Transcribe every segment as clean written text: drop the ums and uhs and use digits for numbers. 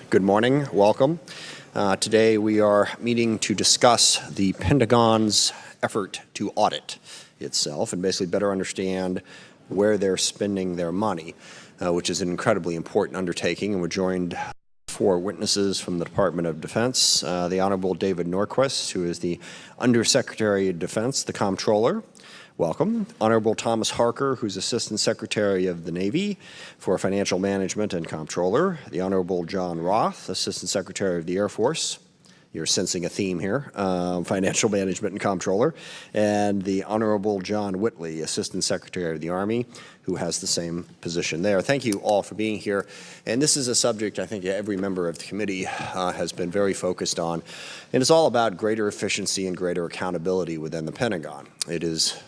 Good morning. Welcome. Today we are meeting to discuss the Pentagon's effort to audit itself and basically better understand where they're spending their money, which is an incredibly important undertaking. And we're joined by 4 witnesses from the Department of Defense, the Honorable David Norquist, who is the Undersecretary of Defense, the comptroller. Welcome. Honorable Thomas Harker, who's Assistant Secretary of the Navy for Financial Management and Comptroller. The Honorable John Roth, Assistant Secretary of the Air Force. You're sensing a theme here, Financial Management and Comptroller. And the Honorable John Whitley, Assistant Secretary of the Army, who has the same position there. Thank you all for being here. And this is a subject I think every member of the committee has been very focused on. And it's all about greater efficiency and greater accountability within the Pentagon. It is,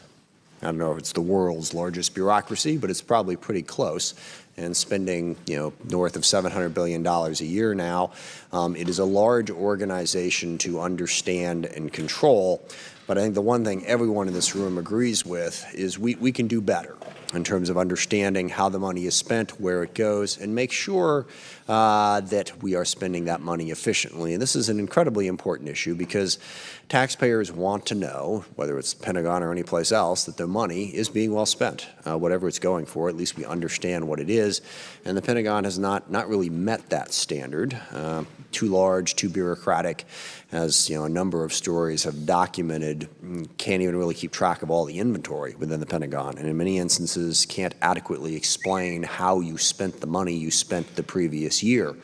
I don't know if it's the world's largest bureaucracy, but it's probably pretty close, and spending, north of $700 billion a year now. It is a large organization to understand and control, but I think the one thing everyone in this room agrees with is we can do better in terms of understanding how the money is spent, where it goes, and make sure that we are spending that money efficiently. And this is an incredibly important issue because taxpayers want to know, whether it's Pentagon or any place else, that their money is being well spent, whatever it's going for. At least we understand what it is. And the Pentagon has not really met that standard. Too large, too bureaucratic, as a number of stories have documented, can't even really keep track of all the inventory within the Pentagon, and in many instances can't adequately explain how you spent the money you spent the previous year.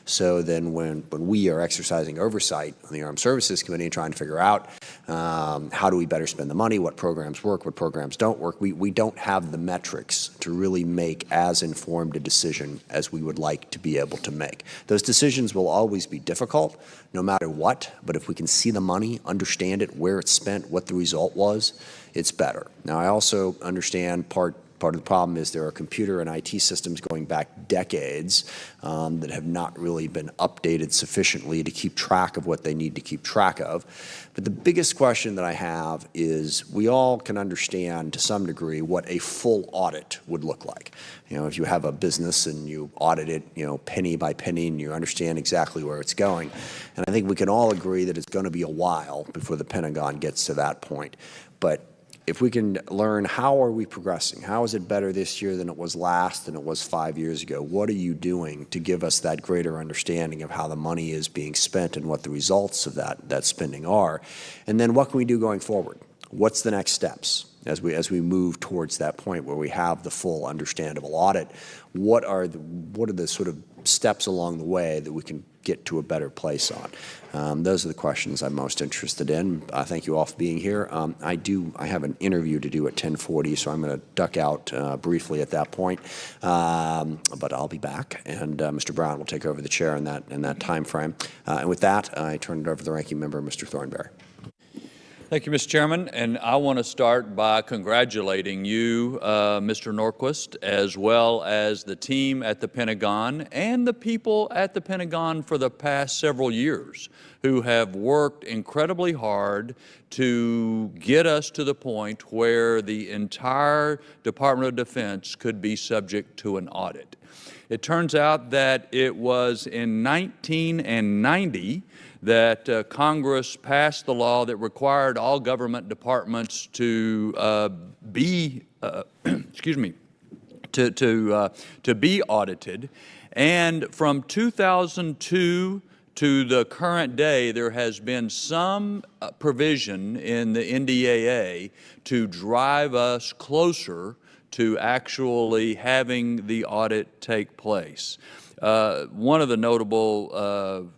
So then when we are exercising oversight on the Armed Services Committee and trying to figure out how do we better spend the money, what programs work, what programs don't work, we don't have the metrics to really make as informed a decision as we would like to be able to make. Those decisions will always be difficult, no matter what, but if we can see the money, understand it, where it's spent, what the result was, it's better. Now, I also understand part of the problem is there are computer and IT systems going back decades that have not really been updated sufficiently to keep track of what they need to keep track of. But the biggest question that I have is we all can understand to some degree what a full audit would look like. If you have a business and you audit it, penny by penny, and you understand exactly where it's going. And I think we can all agree that it's going to be a while before the Pentagon gets to that point. But if we can learn how are we progressing, how is it better this year than it was last, than it was 5 years ago, what are you doing to give us that greater understanding of how the money is being spent and what the results of that spending are? And then what can we do going forward? What's the next steps as we move towards that point where we have the full understandable audit? What are the sort of steps along the way that we can get to a better place on? Those are the questions I'm most interested in. Thank you all for being here. I have an interview to do at 10:40, so I'm going to duck out briefly at that point. But I'll be back, and Mr. Brown will take over the chair in that time frame. And with that, I turn it over to the ranking member, Mr. Thornberry. Thank you, Mr. Chairman, and I want to start by congratulating you, Mr. Norquist, as well as the team at the Pentagon and the people at the Pentagon for the past several years who have worked incredibly hard to get us to the point where the entire Department of Defense could be subject to an audit. It turns out that it was in 1990 that Congress passed the law that required all government departments to be audited. And from 2002 to the current day, there has been some provision in the NDAA to drive us closer to actually having the audit take place. One of the notable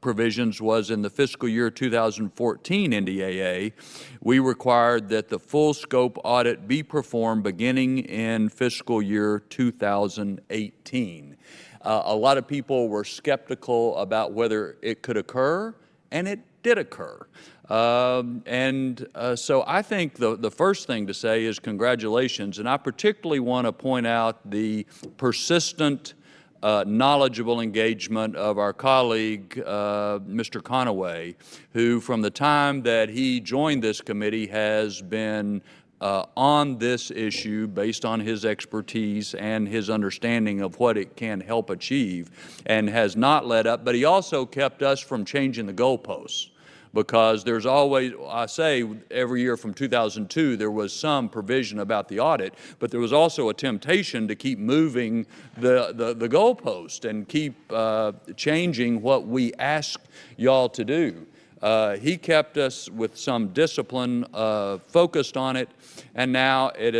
provisions was in the fiscal year 2014 NDAA, we required that the full scope audit be performed beginning in fiscal year 2018. A lot of people were skeptical about whether it could occur, and it did occur. So I think the first thing to say is congratulations, and I particularly want to point out the persistent knowledgeable engagement of our colleague, Mr. Conaway, who from the time that he joined this committee has been on this issue based on his expertise and his understanding of what it can help achieve, and has not let up. But he also kept us from changing the goalposts, because there's always, I say every year from 2002, there was some provision about the audit, but there was also a temptation to keep moving the goalpost and keep changing what we asked y'all to do. He kept us with some discipline, focused on it, and now it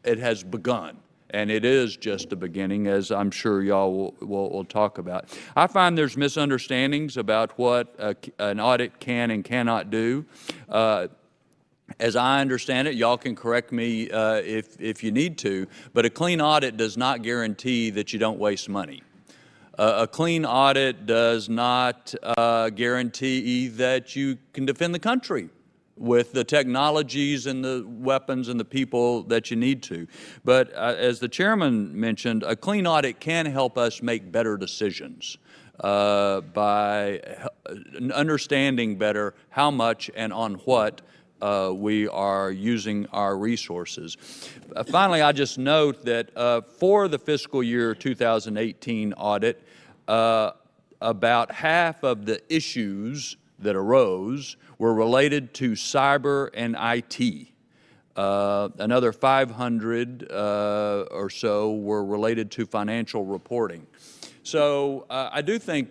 has begun. And it is just the beginning, as I'm sure y'all will talk about. I find there's misunderstandings about what an audit can and cannot do. As I understand it, y'all can correct me if you need to, but a clean audit does not guarantee that you don't waste money. A clean audit does not guarantee that you can defend the country with the technologies and the weapons and the people that you need to. But as the chairman mentioned, a clean audit can help us make better decisions by understanding better how much and on what we are using our resources. Finally, I just note that for the fiscal year 2018 audit, about half of the issues that arose were related to cyber and IT. Another 500 or so were related to financial reporting. So I do think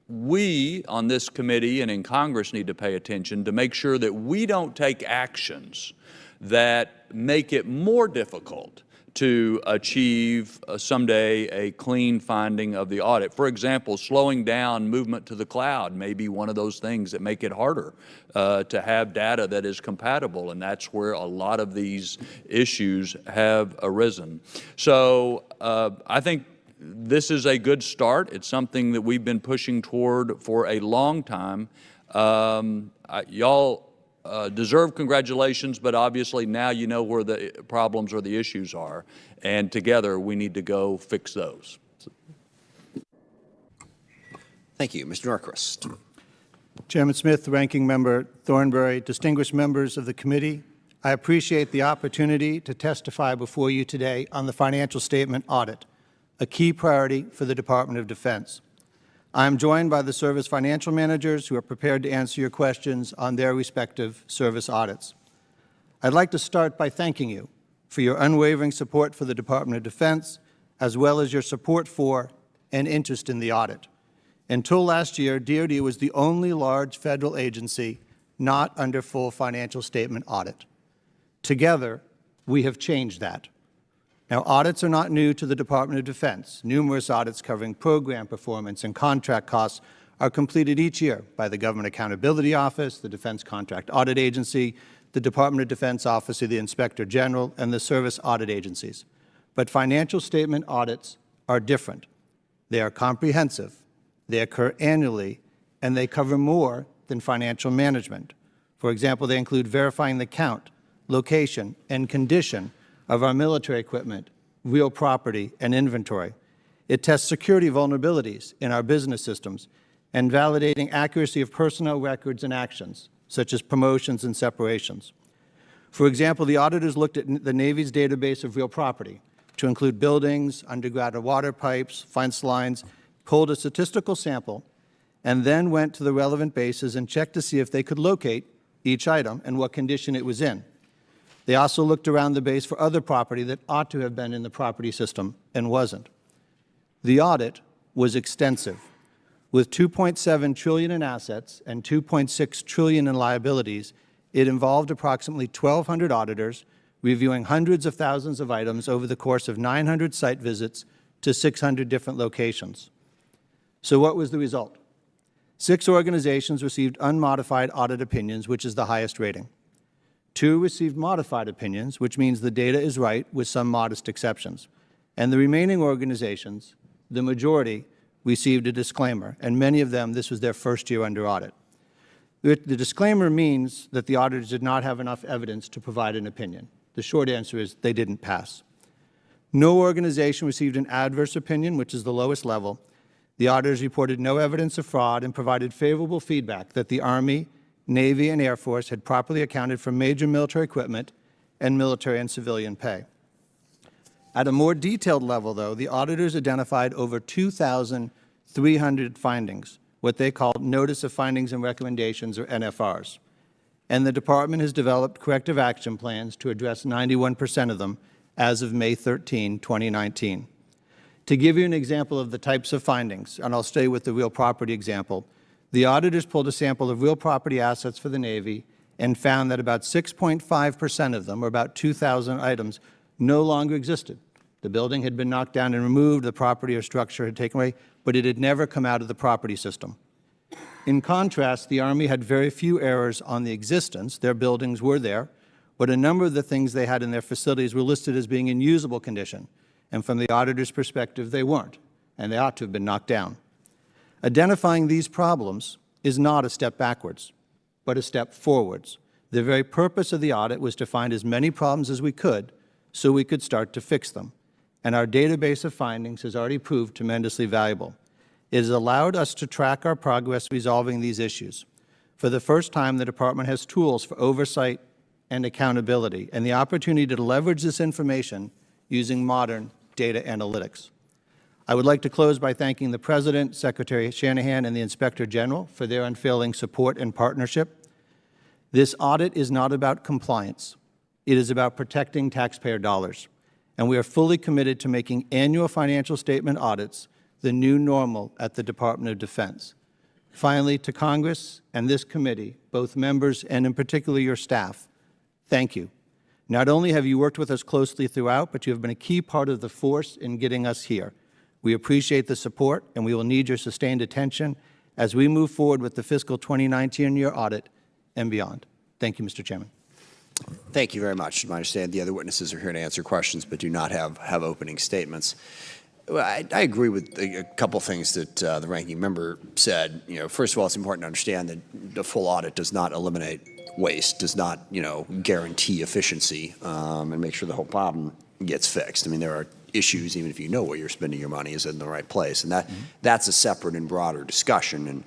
we on this committee and in Congress need to pay attention to make sure that we don't take actions that make it more difficult to achieve someday a clean finding of the audit. For example, slowing down movement to the cloud may be one of those things that make it harder to have data that is compatible, and that's where a lot of these issues have arisen. So I think this is a good start. It's something that we've been pushing toward for a long time. Y'all deserve congratulations, but obviously now you know where the problems or the issues are, and together we need to go fix those. Thank you. Mr. Norquist. Chairman Smith, Ranking Member Thornberry, distinguished members of the committee, I appreciate the opportunity to testify before you today on the financial statement audit, a key priority for the Department of Defense. I am joined by the service financial managers who are prepared to answer your questions on their respective service audits. I'd like to start by thanking you for your unwavering support for the Department of Defense, as well as your support for and interest in the audit. Until last year, DoD was the only large federal agency not under full financial statement audit. Together, we have changed that. Now, audits are not new to the Department of Defense. Numerous audits covering program performance and contract costs are completed each year by the Government Accountability Office, the Defense Contract Audit Agency, the Department of Defense Office of the Inspector General, and the service audit agencies. But financial statement audits are different. They are comprehensive, they occur annually, and they cover more than financial management. For example, they include verifying the count, location, and condition of our military equipment, real property, and inventory. It tests security vulnerabilities in our business systems and validating accuracy of personnel records and actions, such as promotions and separations. For example, the auditors looked at the Navy's database of real property to include buildings, underground water pipes, fence lines, pulled a statistical sample, and then went to the relevant bases and checked to see if they could locate each item and what condition it was in. They also looked around the base for other property that ought to have been in the property system and wasn't. The audit was extensive. With $2.7 trillion in assets and $2.6 trillion in liabilities, it involved approximately 1,200 auditors reviewing hundreds of thousands of items over the course of 900 site visits to 600 different locations. So what was the result? 6 organizations received unmodified audit opinions, which is the highest rating. 2 received modified opinions, which means the data is right with some modest exceptions. And the remaining organizations, the majority, received a disclaimer, and many of them, this was their first year under audit. The disclaimer means that the auditors did not have enough evidence to provide an opinion. The short answer is they didn't pass. No organization received an adverse opinion, which is the lowest level. The auditors reported no evidence of fraud and provided favorable feedback that the Army Navy, and Air Force had properly accounted for major military equipment and military and civilian pay. At a more detailed level, though, the auditors identified over 2,300 findings, what they called Notice of Findings and Recommendations, or NFRs. And the Department has developed corrective action plans to address 91% of them as of May 13, 2019. To give you an example of the types of findings, and I'll stay with the real property example, the auditors pulled a sample of real property assets for the Navy and found that about 6.5% of them, or about 2,000 items, no longer existed. The building had been knocked down and removed, the property or structure had taken away, but it had never come out of the property system. In contrast, the Army had very few errors on the existence. Their buildings were there, but a number of the things they had in their facilities were listed as being in usable condition. And from the auditor's perspective, they weren't, and they ought to have been knocked down. Identifying these problems is not a step backwards, but a step forwards. The very purpose of the audit was to find as many problems as we could so we could start to fix them. And our database of findings has already proved tremendously valuable. It has allowed us to track our progress resolving these issues. For the first time, the Department has tools for oversight and accountability and the opportunity to leverage this information using modern data analytics. I would like to close by thanking the President, Secretary Shanahan, and the Inspector General for their unfailing support and partnership. This audit is not about compliance. It is about protecting taxpayer dollars. And we are fully committed to making annual financial statement audits the new normal at the Department of Defense. Finally, to Congress and this committee, both members and in particular your staff, thank you. Not only have you worked with us closely throughout, but you have been a key part of the force in getting us here. We appreciate the support, and we will need your sustained attention as we move forward with the fiscal 2019 year audit and beyond. Thank you, Mr. Chairman. Thank you very much. I understand the other witnesses are here to answer questions, but do not have opening statements. Well, I agree with a couple things that the ranking member said. First of all, it's important to understand that the full audit does not eliminate waste, does not, guarantee efficiency and make sure the whole problem gets fixed. I mean, there are issues, even if you know where you're spending your money is in the right place, and that's a separate and broader discussion. And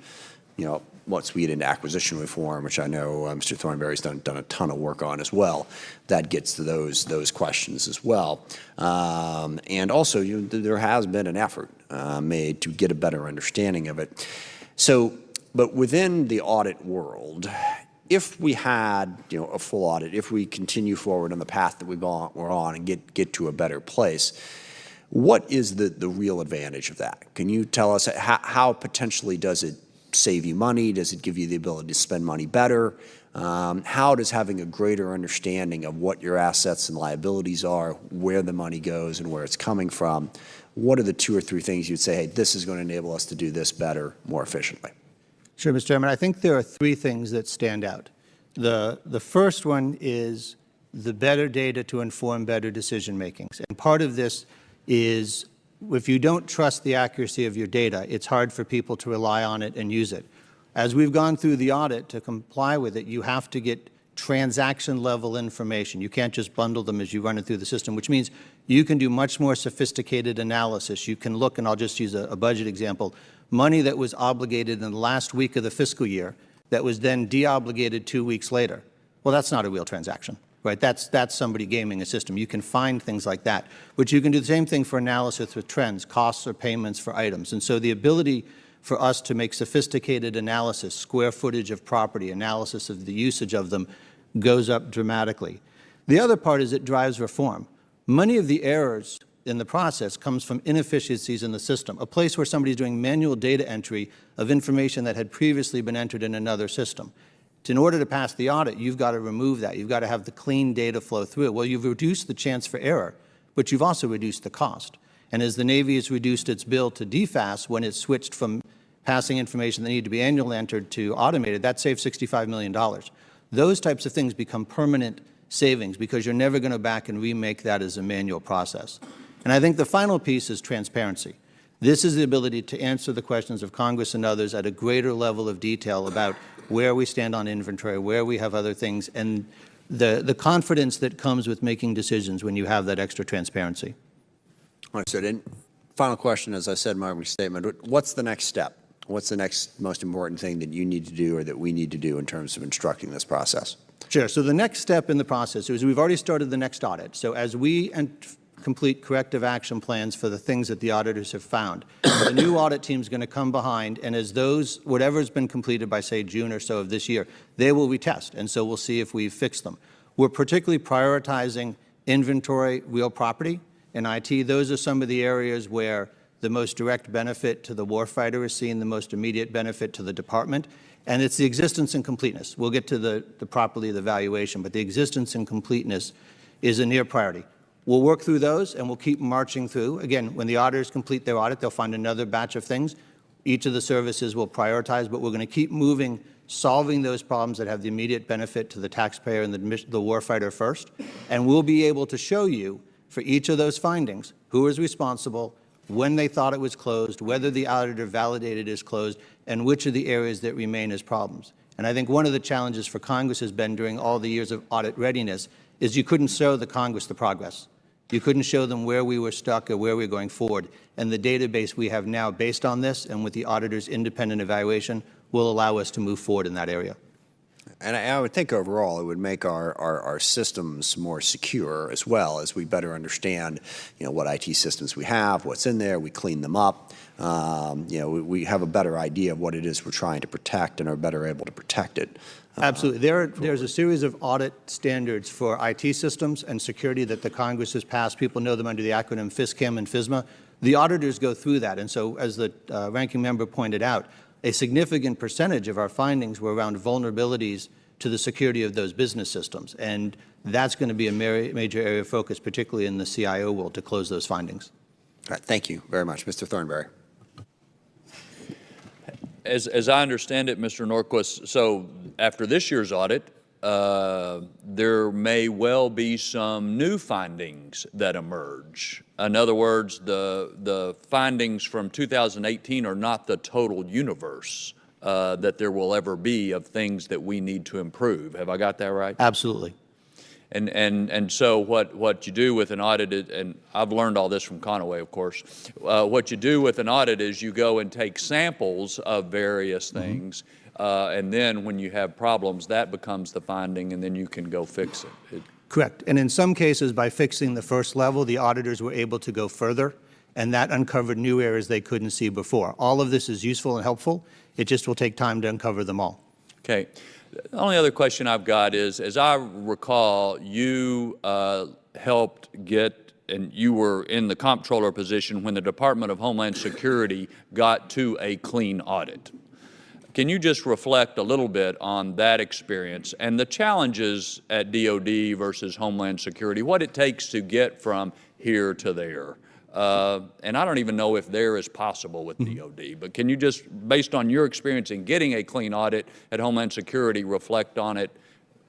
once we get into acquisition reform, which I know Mr. Thornberry's done a ton of work on as well, that gets to those questions as well. And also, there has been an effort made to get a better understanding of it. So, but within the audit world, if we had a full audit, if we continue forward on the path that we're on and get to a better place, what is the real advantage of that? Can you tell us how potentially does it save you money? Does it give you the ability to spend money better? How does having a greater understanding of what your assets and liabilities are, where the money goes and where it's coming from, what are the 2 or 3 things you'd say, hey, this is going to enable us to do this better, more efficiently? Sure, Mr. Chairman. I think there are 3 things that stand out. The first one is the better data to inform better decision makings. And part of this is if you don't trust the accuracy of your data, it's hard for people to rely on it and use it. As we've gone through the audit to comply with it, you have to get transaction-level information. You can't just bundle them as you run it through the system, which means you can do much more sophisticated analysis. You can look, and I'll just use a budget example, money that was obligated in the last week of the fiscal year that was then de-obligated 2 weeks later. Well, that's not a real transaction. Right? That's somebody gaming a system. You can find things like that. But you can do the same thing for analysis with trends, costs or payments for items. And so the ability for us to make sophisticated analysis, square footage of property, analysis of the usage of them, goes up dramatically. The other part is it drives reform. Many of the errors in the process comes from inefficiencies in the system, a place where somebody's doing manual data entry of information that had previously been entered in another system. In order to pass the audit, you've got to remove that. You've got to have the clean data flow through it. Well, you've reduced the chance for error, but you've also reduced the cost. And as the Navy has reduced its bill to DFAS when it switched from passing information that needed to be manually entered to automated, that saved $65 million. Those types of things become permanent savings because you're never going to back and remake that as a manual process. And I think the final piece is transparency. This is the ability to answer the questions of Congress and others at a greater level of detail about where we stand on inventory, where we have other things, and the confidence that comes with making decisions when you have that extra transparency. Understood. And final question, as I said in my statement, what's the next step? What's the next most important thing that you need to do or that we need to do in terms of instructing this process? Sure. So the next step in the process is we've already started the next audit. So as we complete corrective action plans for the things that the auditors have found, the new audit team is going to come behind, and as those, whatever has been completed by, say, June or so of this year, they will retest, and so we'll see if we've fixed them. We're particularly prioritizing inventory, real property, and IT. Those are some of the areas where the most direct benefit to the warfighter is seen, the most immediate benefit to the department, and it's the existence and completeness. We'll get to the properly the valuation, but the existence and completeness is a near priority. We'll work through those, and we'll keep marching through. Again, when the auditors complete their audit, they'll find another batch of things. Each of the services will prioritize, but we're going to keep moving, solving those problems that have the immediate benefit to the taxpayer and the warfighter first. And we'll be able to show you, for each of those findings, who is responsible, when they thought it was closed, whether the auditor validated it as closed, and which are the areas that remain as problems. And I think one of the challenges for Congress has been during all the years of audit readiness is you couldn't show the Congress the progress. You couldn't show them where we were stuck or where we were going forward. And the database we have now based on this and with the auditor's independent evaluation will allow us to move forward in that area. And I would think overall it would make our systems more secure as well as we better understand, what IT systems we have, what's in there, we clean them up. We have a better idea of what it is we're trying to protect and are better able to protect it. Absolutely. There's a series of audit standards for IT systems and security that the Congress has passed. People know them under the acronym FISCAM and FISMA. The auditors go through that. And so, as the ranking member pointed out, a significant percentage of our findings were around vulnerabilities to the security of those business systems. And that's going to be a major area of focus, particularly in the CIO world, to close those findings. All right, thank you very much. Mr. Thornberry. As I understand it, Mr. Norquist, so after this year's audit, there may well be some new findings that emerge. In other words, the findings from 2018 are not the total universe that there will ever be of things that we need to improve. Have I got that right? Absolutely. And so what you do with an audit, and I've learned all this from Conaway, of course, what you do with an audit is you go and take samples of various things, and then when you have problems, that becomes the finding, and then you can go fix it. Correct. And in some cases, by fixing the first level, the auditors were able to go further, and that uncovered new areas they couldn't see before. All of this is useful and helpful. It just will take time to uncover them all. Okay. The only other question I've got is, as I recall, you helped get, and you were in the comptroller position when the Department of Homeland Security got to a clean audit. Can you just reflect a little bit on that experience and the challenges at DOD versus Homeland Security, what it takes to get from here to there? And I don't even know if there is possible with DOD, but can you just, based on your experience in getting a clean audit at Homeland Security, reflect on it,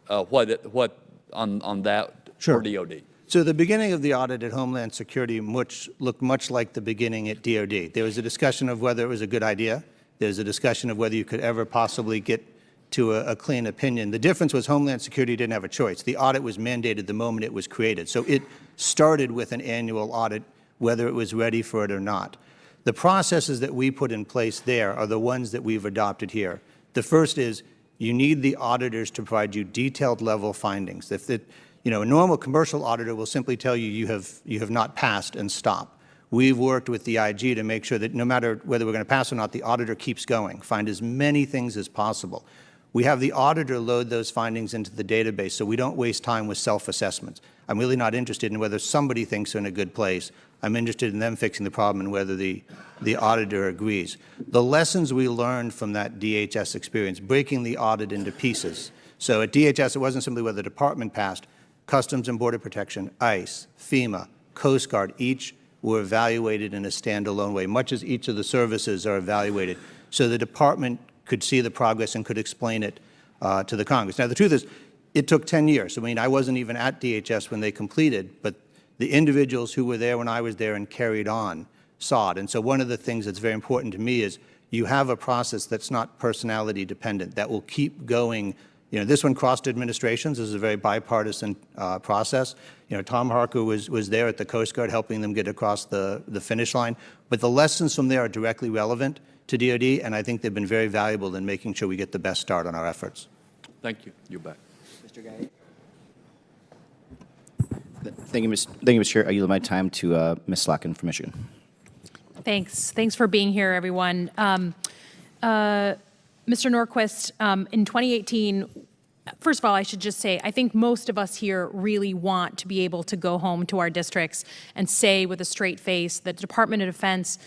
on that Sure. for DOD? So the beginning of the audit at Homeland Security looked much like the beginning at DOD. There was a discussion of whether it was a good idea. There was a discussion of whether you could ever possibly get to a clean opinion. The difference was Homeland Security didn't have a choice. The audit was mandated the moment it was created. So it started with an annual audit, whether it was ready for it or not. The processes that we put in place there are the ones that we've adopted here. The first is you need the auditors to provide you detailed level findings. If a normal commercial auditor will simply tell you you have not passed and stop. We've worked with the IG to make sure that no matter whether we're going to pass or not, the auditor keeps going, find as many things as possible. We have the auditor load those findings into the database so we don't waste time with self-assessments. I'm really not interested in whether somebody thinks they're in a good place. I'm interested in them fixing the problem and whether the auditor agrees. The lessons we learned from that DHS experience, breaking the audit into pieces. So at DHS, it wasn't simply whether the department passed. Customs and Border Protection, ICE, FEMA, Coast Guard, each were evaluated in a standalone way, much as each of the services are evaluated. So the department could see the progress and could explain it to the Congress. Now, the truth is, it took 10 years. I mean, I wasn't even at DHS when they completed, but the individuals who were there when I was there and carried on saw it. And so one of the things that's very important to me is you have a process that's not personality dependent, that will keep going This one crossed administrations. This is a very bipartisan process. Tom Harker was there at the Coast Guard helping them get across the finish line. But the lessons from there are directly relevant to DoD, and I think they've been very valuable in making sure we get the best start on our efforts. Thank you. You're back. Mr. Guy. Thank you, Mr. Chair. I yield my time to Ms. Slotkin from Michigan. Thanks. Thanks for being here, everyone. Mr. Norquist, in 2018, first of all, I should just say, I think most of us here really want to be able to go home to our districts and say with a straight face that the Department of Defense,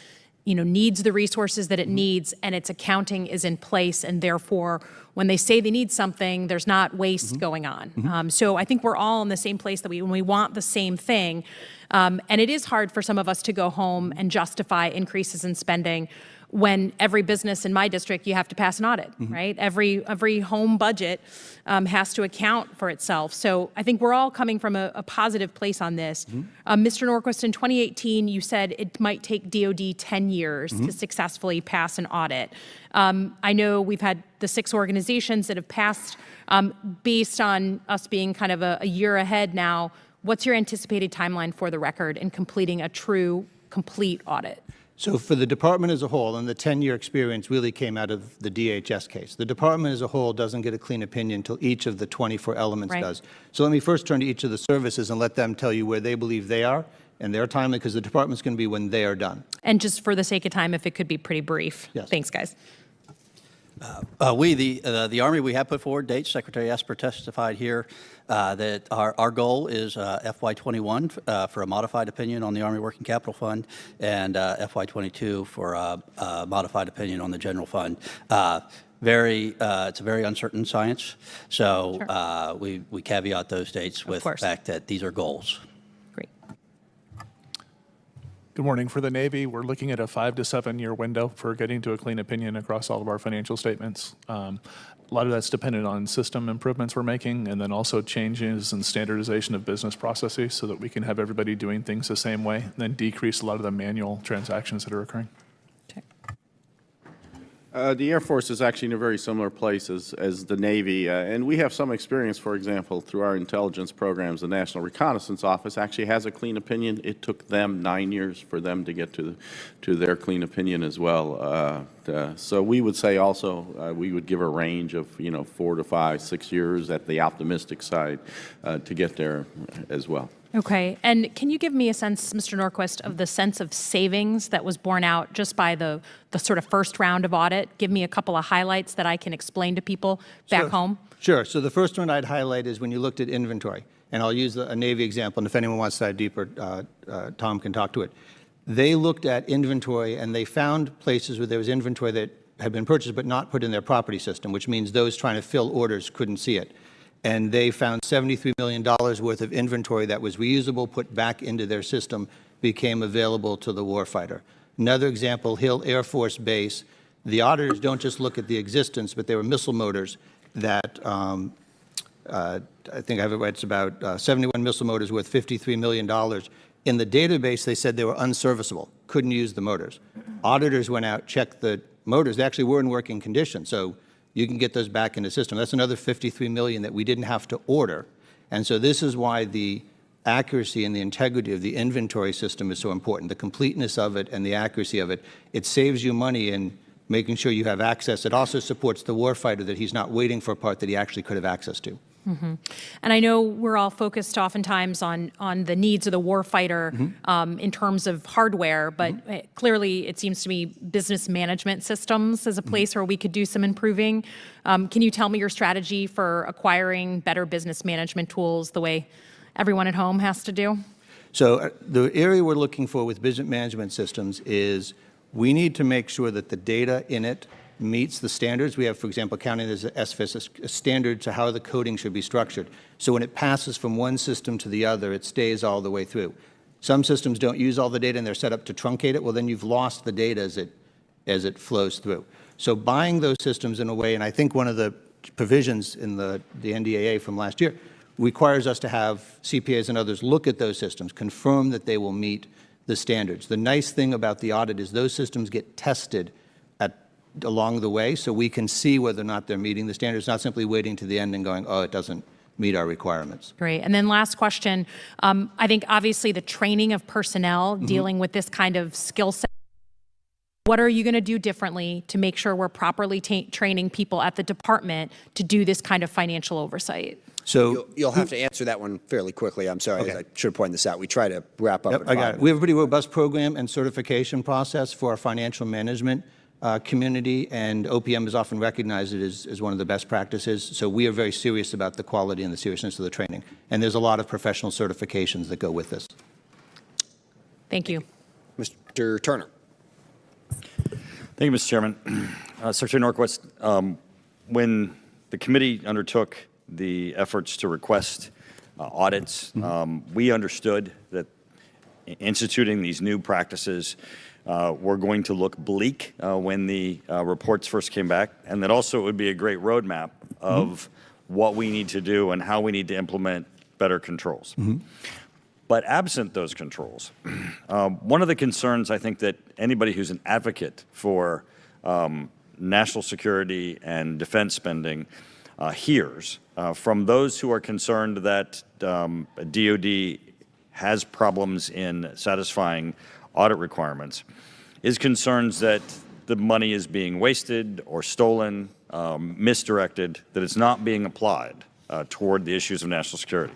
needs the resources that it needs, and its accounting is in place, and therefore, when they say they need something, there's not waste going on. So I think we're all in the same place that when we want the same thing, and it is hard for some of us to go home and justify increases in spending when every business in my district, you have to pass an audit, right? Every home budget has to account for itself. So I think we're all coming from a positive place on this. Mr. Norquist, in 2018, you said it might take DoD 10 years to successfully pass an audit. I know we've had the 6 organizations that have passed based on us being kind of a year ahead now. What's your anticipated timeline for the record in completing a true, complete audit? So for the department as a whole, and the 10-year experience really came out of the DHS case, the department as a whole doesn't get a clean opinion until each of the 24 elements does. So let me first turn to each of the services and let them tell you where they believe they are and their timeline, because the department's going to be when they are done. And just for the sake of time, if it could be pretty brief. Yes. Thanks, guys. The Army, we have put forward dates. Secretary Esper testified here that our goal is FY21 for a modified opinion on the Army Working Capital Fund, and FY22 for a modified opinion on the General Fund. It's a very uncertain science, so Sure. we caveat those dates with the fact that these are goals. Great. Good morning. For the Navy, we're looking at a 5 to 7 year window for getting to a clean opinion across all of our financial statements. A lot of that's dependent on system improvements we're making, and then also changes in standardization of business processes so that we can have everybody doing things the same way, and then decrease a lot of the manual transactions that are occurring. The Air Force is actually in a very similar place as the Navy, and we have some experience, for example, through our intelligence programs. The National Reconnaissance Office actually has a clean opinion. It took them 9 years for them to get to their clean opinion as well. So we would say also we would give a range of 4 to 5, 6 years at the optimistic side to get there as well. Okay, and can you give me a sense, Mr. Norquist, of the sense of savings that was borne out just by the sort of first round of audit? Give me a couple of highlights that I can explain to people back home. Sure. So the first one I'd highlight is when you looked at inventory, and I'll use a Navy example, and if anyone wants to dive deeper, Tom can talk to it. They looked at inventory, and they found places where there was inventory that had been purchased but not put in their property system, which means those trying to fill orders couldn't see it. And they found $73 million worth of inventory that was reusable, put back into their system, became available to the warfighter. Another example, Hill Air Force Base. The auditors don't just look at the existence, but there were missile motors that, I think I have it right, it's about 71 missile motors worth $53 million. In the database, they said they were unserviceable, couldn't use the motors. Auditors went out, checked the motors. They actually were in working condition. So you can get those back in the system. That's another $53 million that we didn't have to order. And so this is why the accuracy and the integrity of the inventory system is so important, the completeness of it and the accuracy of it. It saves you money in making sure you have access. It also supports the warfighter that he's not waiting for a part that he actually could have access to. Mm-hmm. And I know we're all focused oftentimes on the needs of the warfighter in terms of hardware, but clearly it seems to me business management systems is a place where we could do some improving. Can you tell me your strategy for acquiring better business management tools the way everyone at home has to do? So the area we're looking for with business management systems is we need to make sure that the data in it meets the standards. We have, for example, counting as SFIS, a standard to how the coding should be structured. So when it passes from one system to the other, it stays all the way through. Some systems don't use all the data and they're set up to truncate it. Well, then you've lost the data as it flows through. So buying those systems in a way, and I think one of the provisions in the NDAA from last year requires us to have CPAs and others look at those systems, confirm that they will meet the standards. The nice thing about the audit is those systems get tested along the way so we can see whether or not they're meeting the standards, not simply waiting to the end and going, oh, it doesn't meet our requirements. Great. And then last question. I think obviously the training of personnel dealing with this kind of skill set. What are you going to do differently to make sure we're properly training people at the department to do this kind of financial oversight? So You'll have to answer that one fairly quickly. I'm sorry. Okay. I should have pointed this out. We try to wrap up. Yep, I got it. We have a pretty robust program and certification process for our financial management community, and OPM is often recognized as one of the best practices. So we are very serious about the quality and the seriousness of the training. And there's a lot of professional certifications that go with this. Thank you. Mr. Turner. Thank you, Mr. Chairman. Secretary Norquist, when the committee undertook the efforts to request audits, we understood that instituting these new practices were going to look bleak when the reports first came back, and that also it would be a great roadmap of what we need to do and how we need to implement better controls. But absent those controls, one of the concerns I think that anybody who's an advocate for national security and defense spending hears from those who are concerned that DOD has problems in satisfying audit requirements is concerns that the money is being wasted or stolen, misdirected, that it's not being applied toward the issues of national security.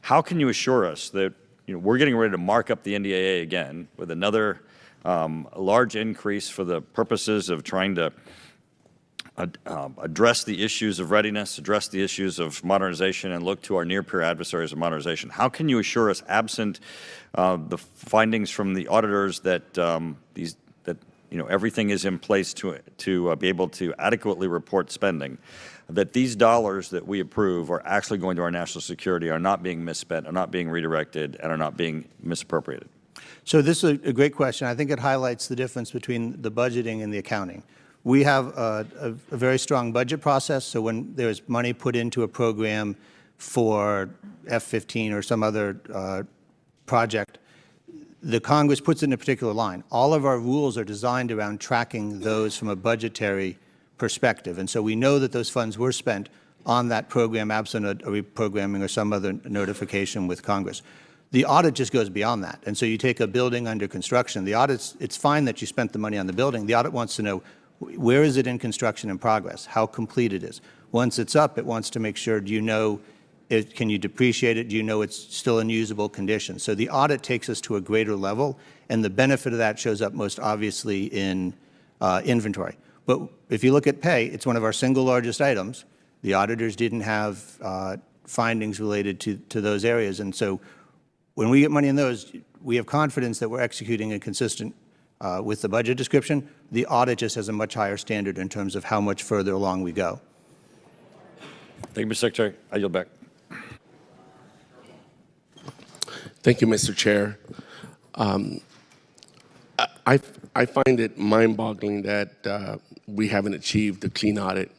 How can you assure us that we're getting ready to mark up the NDAA again with another large increase for the purposes of trying to address the issues of readiness, address the issues of modernization, and look to our near-peer adversaries of modernization? How can you assure us, absent the findings from the auditors, that everything is in place to be able to adequately report spending, that these dollars that we approve are actually going to our national security, are not being misspent, are not being redirected, and are not being misappropriated? So this is a great question. I think it highlights the difference between the budgeting and the accounting. We have a very strong budget process, so when there's money put into a program for F-15 or some other project, the Congress puts it in a particular line. All of our rules are designed around tracking those from a budgetary perspective, and so we know that those funds were spent on that program absent a reprogramming or some other notification with Congress. The audit just goes beyond that, and so you take a building under construction. The audit's, it's fine that you spent the money on the building. The audit wants to know, where is it in construction and progress, how complete it is. Once it's up, it wants to make sure, do you know, can you depreciate it? Do you know it's still in usable condition? So the audit takes us to a greater level, and the benefit of that shows up most obviously in inventory. But if you look at pay, it's one of our single largest items. The auditors didn't have findings related to those areas, and so when we get money in those, we have confidence that we're executing a consistent with the budget description. The audit just has a much higher standard in terms of how much further along we go. Thank you, Mr. Secretary. I yield back. Thank you, Mr. Chair. I find it mind-boggling that we haven't achieved a clean audit.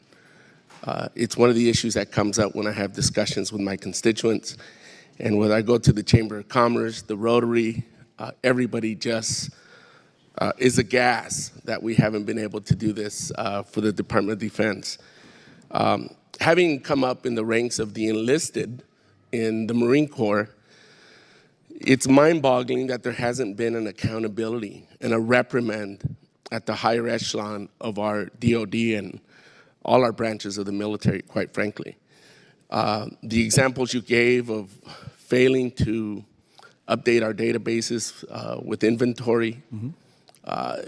It's one of the issues that comes up when I have discussions with my constituents. And when I go to the Chamber of Commerce, the Rotary, everybody just is aghast that we haven't been able to do this for the Department of Defense. Having come up in the ranks of the enlisted in the Marine Corps, it's mind-boggling that there hasn't been an accountability and a reprimand at the higher echelon of our DOD and all our branches of the military, quite frankly. The examples you gave of failing to update our databases with inventory,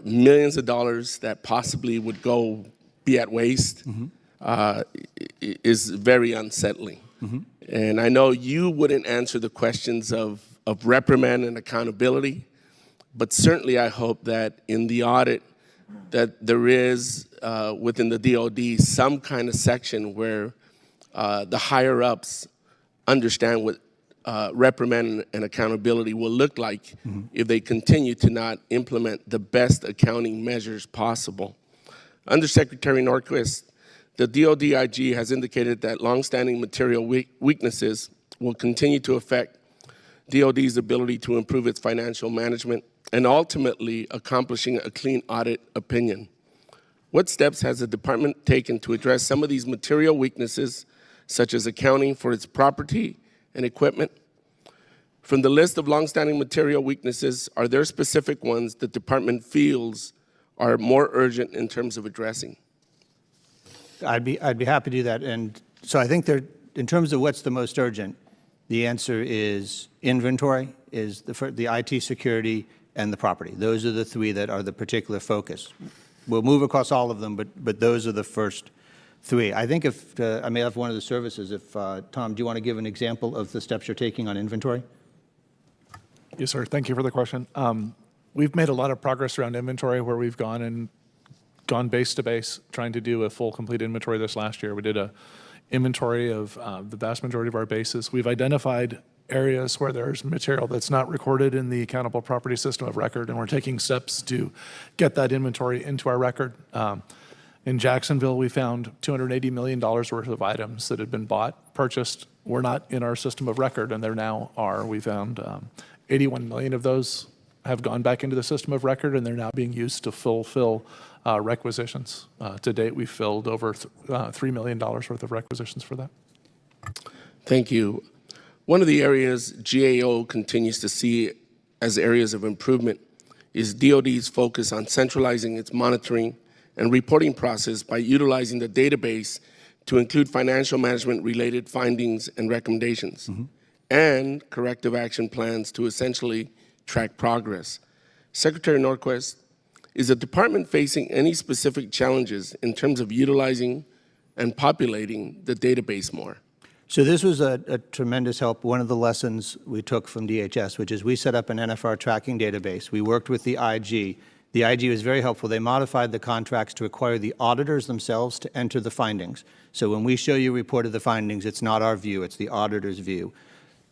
millions of dollars that possibly would be at waste, is very unsettling. And I know you wouldn't answer the questions of reprimand and accountability, but certainly I hope that in the audit that there is within the DOD some kind of section where the higher-ups understand what reprimand and accountability will look like if they continue to not implement the best accounting measures possible. Undersecretary Norquist, the DOD IG has indicated that longstanding material weaknesses will continue to affect DOD's ability to improve its financial management and ultimately accomplishing a clean audit opinion. What steps has the department taken to address some of these material weaknesses, such as accounting for its property and equipment? From the list of longstanding material weaknesses, are there specific ones the department feels are more urgent in terms of addressing? I'd be happy to do that. And so I think in terms of what's the most urgent, the answer is inventory, is the IT security, and the property. Those are the three that are the particular focus. We'll move across all of them, but those are the first three. I think if I may have one of the services, if Tom, do you want to give an example of the steps you're taking on inventory? Yes, sir. Thank you for the question. We've made a lot of progress around inventory where we've gone base to base, trying to do a full, complete inventory this last year. We did a inventory of the vast majority of our bases. We've identified areas where there's material that's not recorded in the accountable property system of record, and we're taking steps to get that inventory into our record. In Jacksonville, we found $280 million worth of items that had been purchased, were not in our system of record, and there now are. We found 81 million of those have gone back into the system of record, and they're now being used to fulfill requisitions. To date, we've filled over $3 million worth of requisitions for that. Thank you. One of the areas GAO continues to see as areas of improvement is DoD's focus on centralizing its monitoring and reporting process by utilizing the database to include financial management related findings and recommendations, and corrective action plans to essentially track progress. Secretary Norquist, is the department facing any specific challenges in terms of utilizing and populating the database more? So this was a tremendous help. One of the lessons we took from DHS, which is we set up an NFR tracking database. We worked with the IG. The IG was very helpful. They modified the contracts to require the auditors themselves to enter the findings. So when we show you a report of the findings, it's not our view, it's the auditor's view.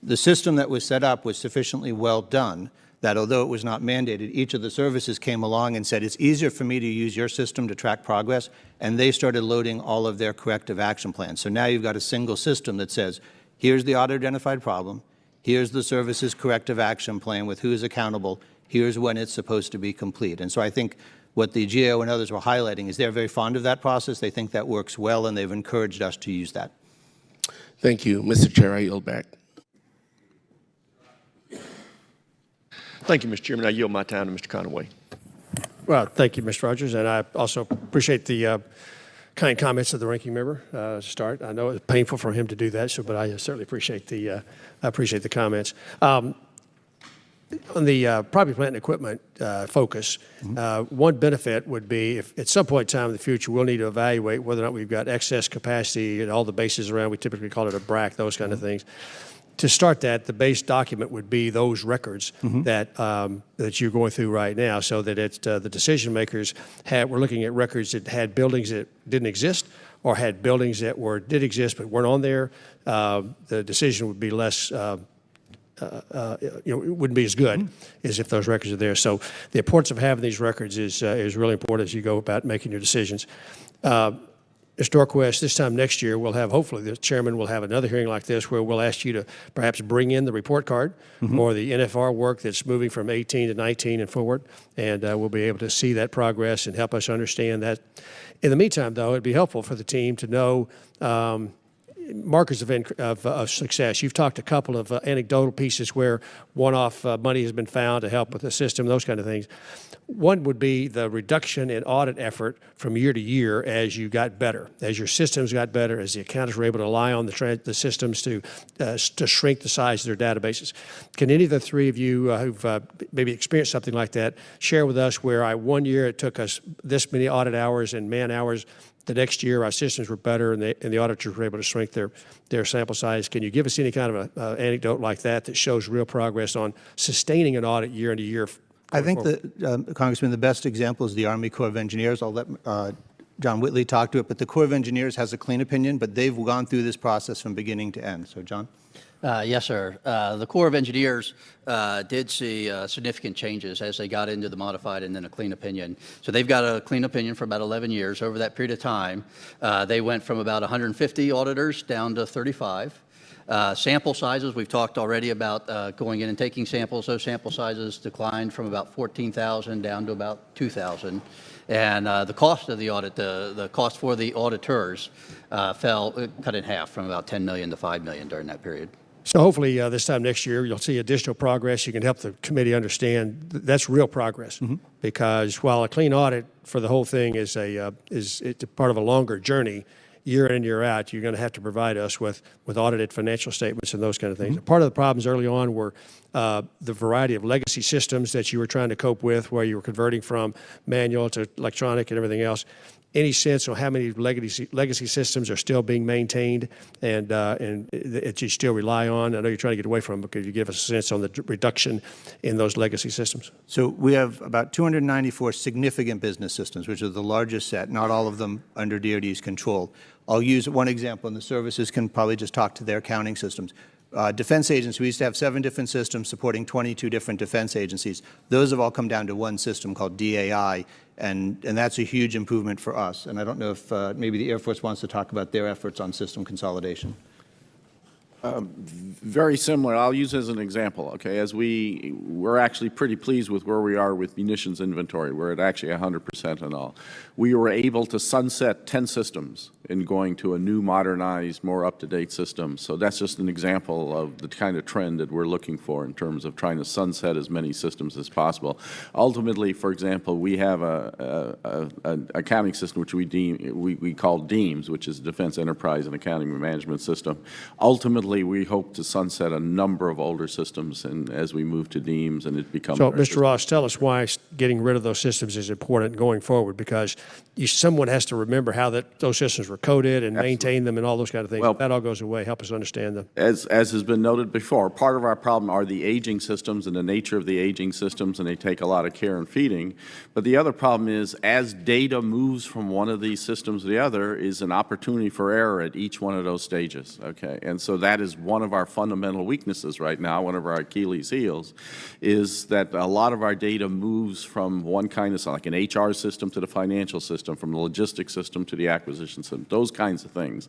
The system that was set up was sufficiently well done that although it was not mandated, each of the services came along and said, it's easier for me to use your system to track progress, and they started loading all of their corrective action plans. So now you've got a single system that says, here's the auditor-identified problem, here's the service's corrective action plan with who is accountable, here's when it's supposed to be complete. And so I think what the GAO and others were highlighting is they're very fond of that process, they think that works well, and they've encouraged us to use that. Thank you. Mr. Chair, I yield back. Thank you, Mr. Chairman. I yield my time to Mr. Conaway. Well, thank you, Mr. Rogers, and I also appreciate the kind comments of the ranking member to start. I know it's painful for him to do that, but I certainly appreciate the comments. On the property, plant, and equipment focus, one benefit would be if at some point in time in the future we'll need to evaluate whether or not we've got excess capacity and all the bases around. We typically call it a BRAC, those kind of things. To start that, the base document would be those records that you're going through right now, so that it's, the decision makers we're looking at records that had buildings that didn't exist or had buildings that did exist but weren't on there. The decision would be less, it wouldn't be as good as if those records are there. So the importance of having these records is really important as you go about making your decisions. Mr. Norquist, this time next year, we'll have, hopefully, the chairman will have another hearing like this where we'll ask you to perhaps bring in the report card or the NFR work that's moving from 18 to 19 and forward, and we'll be able to see that progress and help us understand that. In the meantime, though, it'd be helpful for the team to know markers of success. You've talked a couple of anecdotal pieces where one-off money has been found to help with the system, those kind of things. One would be the reduction in audit effort from year to year as you got better, as your systems got better, as the accountants were able to rely on the systems to shrink the size of their databases. Can any of the three of you who've maybe experienced something like that share with us where 1 year it took us this many audit hours and man hours, the next year our systems were better and the auditors were able to shrink their sample size? Can you give us any kind of an anecdote like that shows real progress on sustaining an audit year into year? I think that, Congressman, the best example is the Army Corps of Engineers. I'll let John Whitley talk to it, but the Corps of Engineers has a clean opinion, but they've gone through this process from beginning to end. So, John? Yes, sir. The Corps of Engineers did see significant changes as they got into the modified and then a clean opinion. So they've got a clean opinion for about 11 years. Over that period of time, they went from about 150 auditors down to 35. Sample sizes, we've talked already about going in and taking samples. Those sample sizes declined from about 14,000 down to about 2,000. And the cost of the audit, the cost for the auditors cut in half from about $10 million to $5 million during that period. So hopefully this time next year, you'll see additional progress. You can help the committee understand that's real progress. Because while a clean audit for the whole thing is it's part of a longer journey, year in and year out, you're going to have to provide us with audited financial statements and those kind of things. Part of the problems early on were the variety of legacy systems that you were trying to cope with, where you were converting from manual to electronic and everything else. Any sense on how many legacy systems are still being maintained and that you still rely on? I know you're trying to get away from them, but could you give us a sense on the reduction in those legacy systems? So we have about 294 significant business systems, which are the largest set, not all of them under DoD's control. I'll use one example, and the services can probably just talk to their accounting systems. Defense agents, we used to have 7 different systems supporting 22 different defense agencies. Those have all come down to one system called DAI, and that's a huge improvement for us. And I don't know if maybe the Air Force wants to talk about their efforts on system consolidation. Very similar. I'll use as an example, okay, as we're actually pretty pleased with where we are with munitions inventory. We're at actually 100% and all. We were able to sunset 10 systems in going to a new, modernized, more up-to-date system. So that's just an example of the kind of trend that we're looking for in terms of trying to sunset as many systems as possible. Ultimately, for example, we have an accounting system which we call DEAMS, which is Defense Enterprise and Accounting Management System. Ultimately, we hope to sunset a number of older systems and as we move to DEAMS and it becomes... So, Mr. Ross, tell us why getting rid of those systems is important going forward, because someone has to remember how those systems were coded and maintain them and all those kind of things. Well, that all goes away. Help us understand them. As has been noted before, part of our problem are the aging systems and the nature of the aging systems, and they take a lot of care and feeding. But the other problem is, as data moves from one of these systems to the other, is an opportunity for error at each one of those stages, okay? And so that is one of our fundamental weaknesses right now, one of our Achilles heels, is that a lot of our data moves from one kind of, like an HR system to the financial system, from the logistics system to the acquisition system, those kinds of things.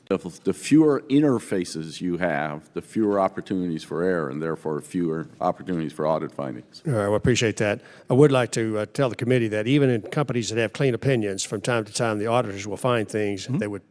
The fewer interfaces you have, the fewer opportunities for error, and therefore fewer opportunities for audit findings. All right, well, I appreciate that. I would like to tell the committee that even in companies that have clean opinions, from time to time, the auditors will find things they would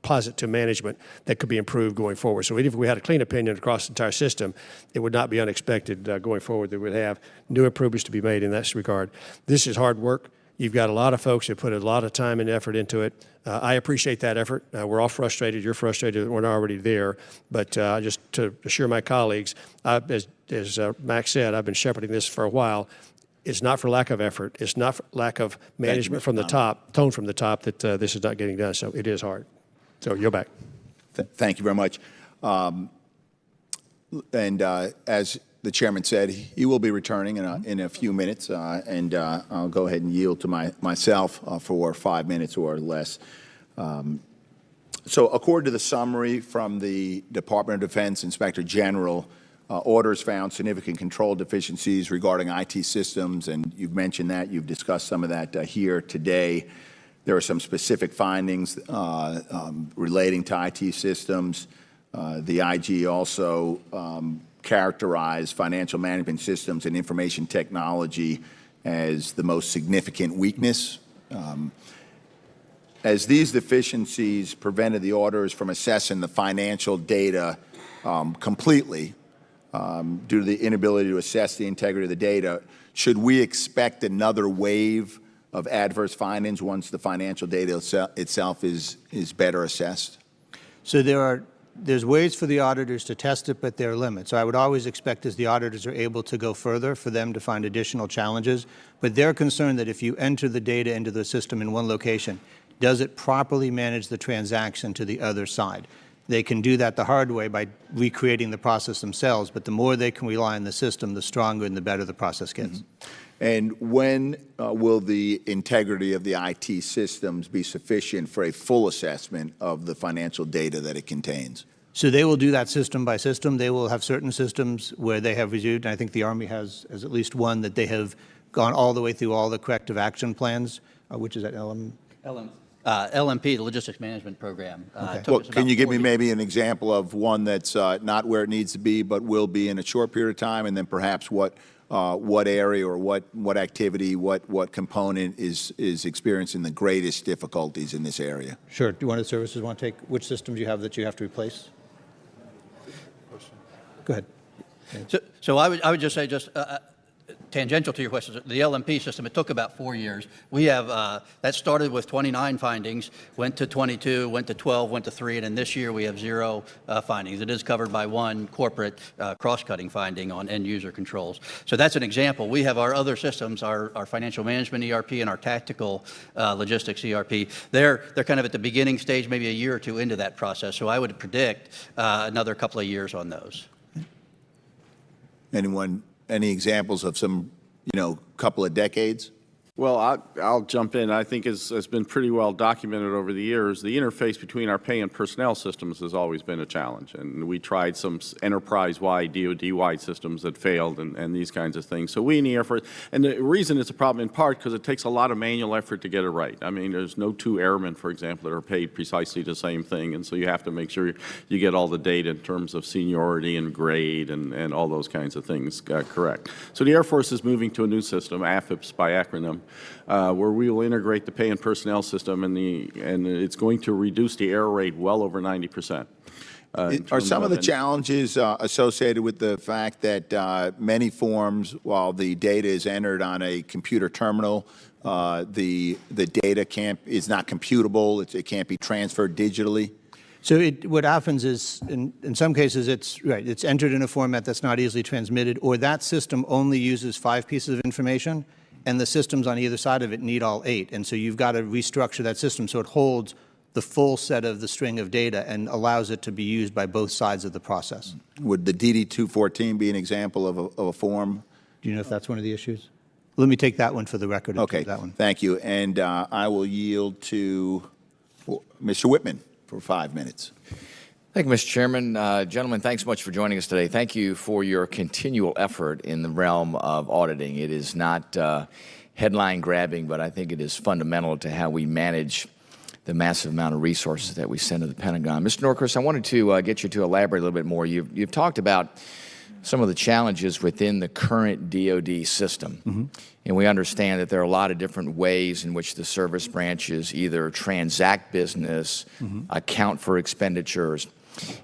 posit to management that could be improved going forward. So even if we had a clean opinion across the entire system, it would not be unexpected going forward that we would have new improvements to be made in that regard. This is hard work. You've got a lot of folks that put a lot of time and effort into it. I appreciate that effort. We're all frustrated. You're frustrated that we're not already there. But just to assure my colleagues, as Max said, I've been shepherding this for a while. It's not for lack of effort. It's not for lack of management from the top, tone from the top, that this is not getting done. So it is hard. So you're back. Thank you very much. As the chairman said, he will be returning in a few minutes, and I'll go ahead and yield to myself for 5 minutes or less. So according to the summary from the Department of Defense Inspector General, orders found significant control deficiencies regarding IT systems, and you've mentioned that. You've discussed some of that here today. There are some specific findings relating to IT systems. The IG also characterized financial management systems and information technology as the most significant weakness. As these deficiencies prevented the auditors from assessing the financial data completely due to the inability to assess the integrity of the data, should we expect another wave of adverse findings once the financial data itself is better assessed? So there's ways for the auditors to test it, but there are limits. So I would always expect, as the auditors are able to go further, for them to find additional challenges. But they're concerned that if you enter the data into the system in one location, does it properly manage the transaction to the other side? They can do that the hard way by recreating the process themselves, but the more they can rely on the system, the stronger and the better the process gets. And when will the integrity of the IT systems be sufficient for a full assessment of the financial data that it contains? So they will do that system by system. They will have certain systems where they have reviewed, and I think the Army has at least one, that they have gone all the way through all the corrective action plans, which is at LMP, the Logistics Management Program. Well, can you give me maybe an example of one that's not where it needs to be but will be in a short period of time, and then perhaps what what area or what activity, what component is experiencing the greatest difficulties in this area? Sure. Do one of the services want to take which systems you have that you have to replace? Go ahead. So I would just say, tangential to your question, the LMP system, it took about 4 years. We have, that started with 29 findings, went to 22, went to 12, went to 3, and then this year we have 0 findings. It is covered by one corporate cross-cutting finding on end-user controls. So that's an example. We have our other systems, our financial management ERP and our tactical logistics ERP. They're kind of at the beginning stage, maybe a year or two into that process. So I would predict another couple of years on those. Any examples of some, couple of decades? Well, I'll jump in. I think as has been pretty well documented over the years, the interface between our pay and personnel systems has always been a challenge. And we tried some enterprise-wide, DoD-wide systems that failed and these kinds of things. So we in the Air Force, and the reason it's a problem in part because it takes a lot of manual effort to get it right. I mean, there's no 2 airmen, for example, that are paid precisely the same thing. And so you have to make sure you get all the data in terms of seniority and grade and all those kinds of things correct. So the Air Force is moving to a new system, AFIPS by acronym, where we will integrate the pay and personnel system, and it's going to reduce the error rate well over 90%. Are some of the challenges associated with the fact that many forms, while the data is entered on a computer terminal, the data is not computable, it can't be transferred digitally? So what happens is, in some cases, it's entered in a format that's not easily transmitted, or that system only uses 5 pieces of information, and the systems on either side of it need all 8. And so you've got to restructure that system so it holds the full set of the string of data and allows it to be used by both sides of the process. Would the DD-214 be an example of a form? Do you know if that's one of the issues? Let me take that one for the record. Okay, that one. Thank you. And I will yield to Mr. Whitman for 5 minutes. Thank you, Mr. Chairman. Gentlemen, thanks so much for joining us today. Thank you for your continual effort in the realm of auditing. It is not headline grabbing, but I think it is fundamental to how we manage the massive amount of resources that we send to the Pentagon. Mr. Norquist, I wanted to get you to elaborate a little bit more. You've talked about some of the challenges within the current DoD system. Mm-hmm. And we understand that there are a lot of different ways in which the service branches either transact business, mm-hmm. account for expenditures.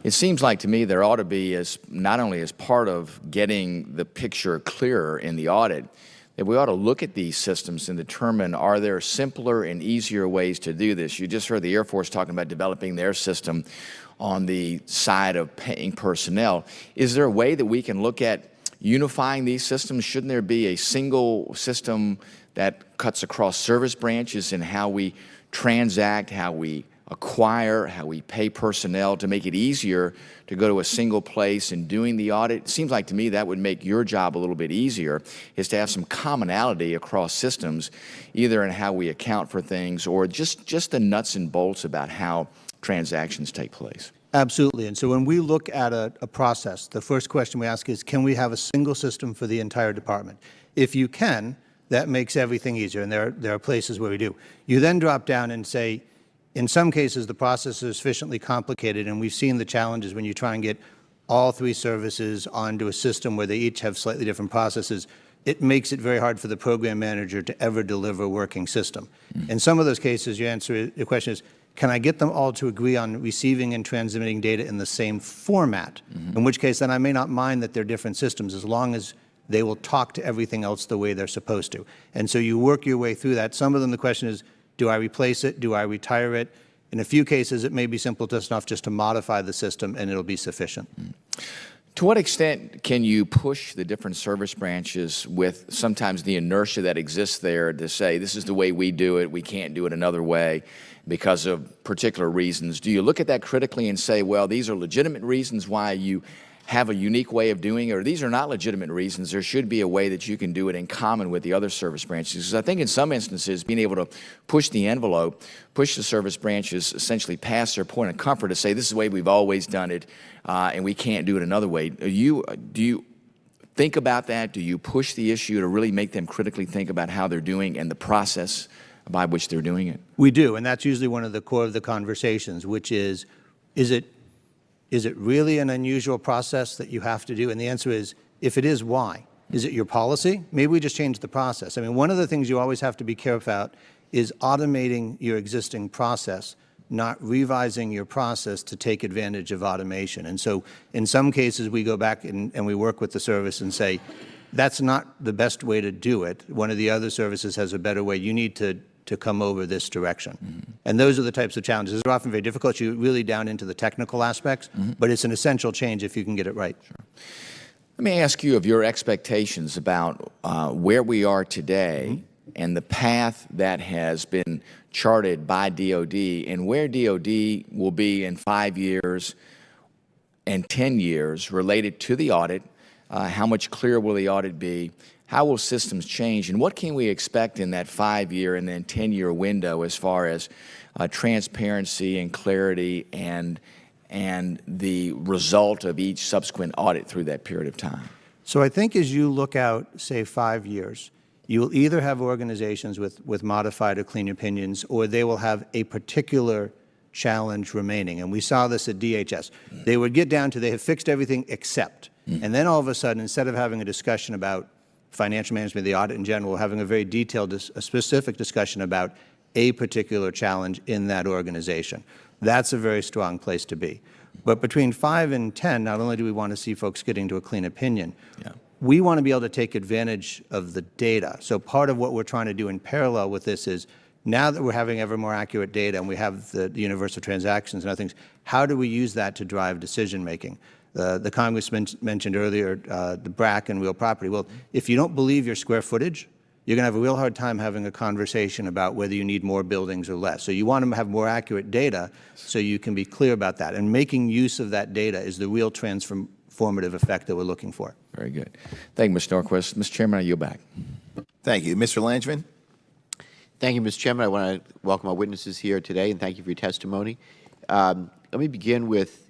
It seems like to me there ought to be, not only as part of getting the picture clearer in the audit, that we ought to look at these systems and determine, are there simpler and easier ways to do this? You just heard the Air Force talking about developing their system on the side of paying personnel. Is there a way that we can look at unifying these systems? Shouldn't there be a single system that cuts across service branches in how we transact, how we acquire, how we pay personnel, to make it easier to go to a single place and doing the audit? It seems like to me that would make your job a little bit easier, is to have some commonality across systems, either in how we account for things or just the nuts and bolts about how transactions take place. Absolutely. And so when we look at a process, the first question we ask is, can we have a single system for the entire department? If you can, that makes everything easier, and there are places where we do. You then drop down and say, in some cases, the process is sufficiently complicated, and we've seen the challenges when you try and get all 3 services onto a system where they each have slightly different processes. It makes it very hard for the program manager to ever deliver a working system. Mm-hmm. In some of those cases, your question is, can I get them all to agree on receiving and transmitting data in the same format? Mm-hmm. In which case, then I may not mind that they're different systems, as long as they will talk to everything else the way they're supposed to. And so you work your way through that. Some of them, the question is, do I replace it? Do I retire it? In a few cases, it may be simple enough just to modify the system, and it'll be sufficient. To what extent can you push the different service branches with sometimes the inertia that exists there to say, this is the way we do it, we can't do it another way because of particular reasons? Do you look at that critically and say, well, these are legitimate reasons why you have a unique way of doing it, or these are not legitimate reasons, there should be a way that you can do it in common with the other service branches? Because I think in some instances, being able to push the envelope, push the service branches essentially past their point of comfort to say, this is the way we've always done it, and we can't do it another way. Do you think about that? Do you push the issue to really make them critically think about how they're doing and the process by which they're doing it? We do, and that's usually one of the core of the conversations, which is it really an unusual process that you have to do? And the answer is, if it is, why? Is it your policy? Maybe we just change the process. I mean, one of the things you always have to be careful about is automating your existing process, not revising your process to take advantage of automation. And so in some cases, we go back and we work with the service and say, that's not the best way to do it. One of the other services has a better way. You need to come over this direction. Mm-hmm. And those are the types of challenges. They're often very difficult. You're really down into the technical aspects, mm-hmm. but it's an essential change if you can get it right. Sure. Let me ask you of your expectations about where we are today, mm-hmm. and the path that has been charted by DOD, and where DOD will be in 5 years and 10 years related to the audit. How much clearer will the audit be? How will systems change? And what can we expect in that 5-year and then 10-year window as far as transparency and clarity and the result of each subsequent audit through that period of time? So I think as you look out, say, 5 years, you will either have organizations with modified or clean opinions, or they will have a particular challenge remaining. And we saw this at DHS. They would get down to they have fixed everything except. And then all of a sudden, instead of having a discussion about financial management, the audit in general, having a very detailed, a specific discussion about a particular challenge in that organization. That's a very strong place to be. But between 5 and 10, not only do we want to see folks getting to a clean opinion, we want to be able to take advantage of the data. So part of what we're trying to do in parallel with this is, now that we're having ever more accurate data and we have the universal transactions and other things, how do we use that to drive decision making? The Congressman mentioned earlier the BRAC and real property. Well, if you don't believe your square footage, you're going to have a real hard time having a conversation about whether you need more buildings or less. So you want to have more accurate data so you can be clear about that. And making use of that data is the real transformative effect that we're looking for. Very good. Thank you, Mr. Norquist. Mr. Chairman, I yield back. Thank you. Mr. Langevin? Thank you, Mr. Chairman. I want to welcome our witnesses here today and thank you for your testimony. Let me begin with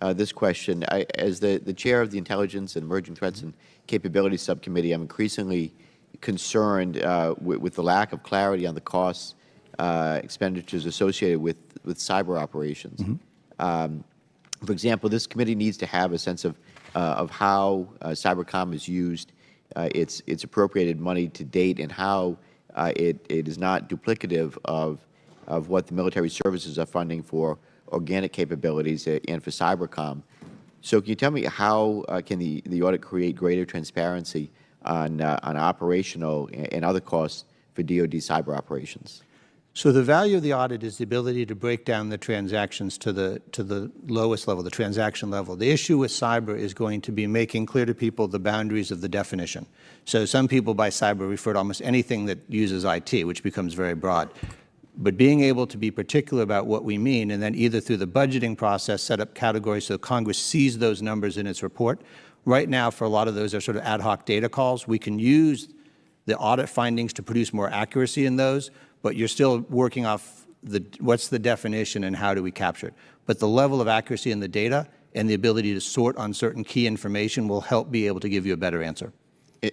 this question. As the chair of the Intelligence and Emerging Threats and Capabilities Subcommittee, I'm increasingly concerned with the lack of clarity on the costs, expenditures associated with cyber operations. Mm-hmm. For example, this committee needs to have a sense of how cybercom is used, its appropriated money to date, and how it is not duplicative of what the military services are funding for organic capabilities and for cybercom. So can you tell me how can the audit create greater transparency on operational and other costs for DoD cyber operations? So the value of the audit is the ability to break down the transactions to the lowest level, the transaction level. The issue with cyber is going to be making clear to people the boundaries of the definition. So some people by cyber refer to almost anything that uses IT, which becomes very broad. But being able to be particular about what we mean, and then either through the budgeting process set up categories so Congress sees those numbers in its report. Right now, for a lot of those are sort of ad hoc data calls. We can use the audit findings to produce more accuracy in those, but you're still working off what's the definition and how do we capture it. But the level of accuracy in the data and the ability to sort on certain key information will help be able to give you a better answer.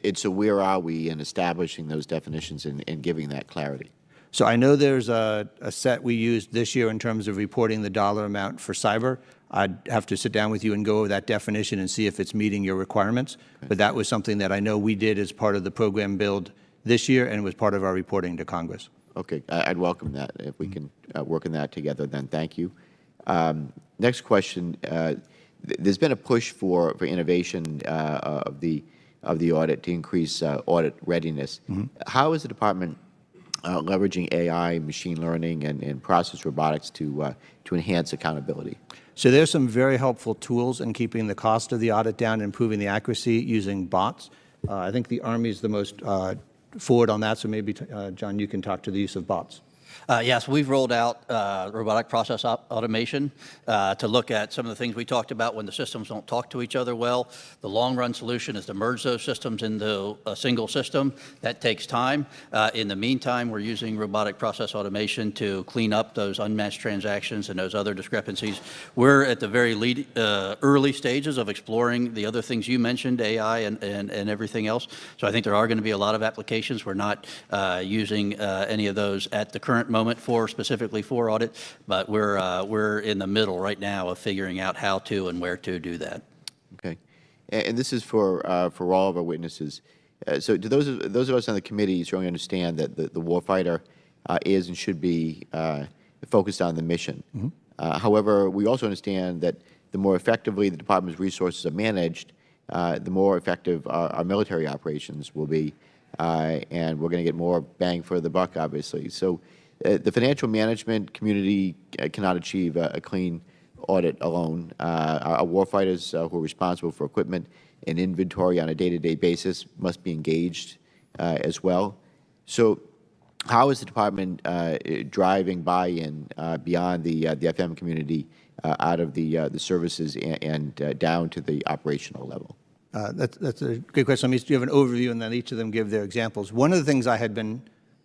And so where are we in establishing those definitions and giving that clarity? So I know there's a set we used this year in terms of reporting the dollar amount for cyber. I'd have to sit down with you and go over that definition and see if it's meeting your requirements. Okay. But that was something that I know we did as part of the program build this year and was part of our reporting to Congress. Okay, I'd welcome that if we can work on that together. Then thank you. Next question: there's been a push for innovation of the audit to increase audit readiness. Mm-hmm. How is the department leveraging AI, machine learning, and process robotics to enhance accountability? So there's some very helpful tools in keeping the cost of the audit down and improving the accuracy using bots. I think the Army is the most forward on that, so maybe, John, you can talk to the use of bots. Yes, we've rolled out robotic process automation to look at some of the things we talked about when the systems don't talk to each other well. The long-run solution is to merge those systems into a single system. That takes time. In the meantime, we're using robotic process automation to clean up those unmatched transactions and those other discrepancies. We're at the very early stages of exploring the other things you mentioned, AI and everything else. So I think there are going to be a lot of applications. We're not using any of those at the current moment specifically for audit, but we're in the middle right now of figuring out how to and where to do that. Okay. and this is for all of our witnesses. So do those of us on the committee certainly understand that the warfighter is and should be focused on the mission. However, we also understand that the more effectively the Department's resources are managed, the more effective our military operations will be, and we're going to get more bang for the buck, obviously. So the financial management community cannot achieve a clean audit alone. Our warfighters who are responsible for equipment and inventory on a day-to-day basis must be engaged as well. So how is the Department driving buy-in beyond the FM community out of the services and down to the operational level? That's a good question. Let me give an overview and then each of them give their examples. One of the things I had been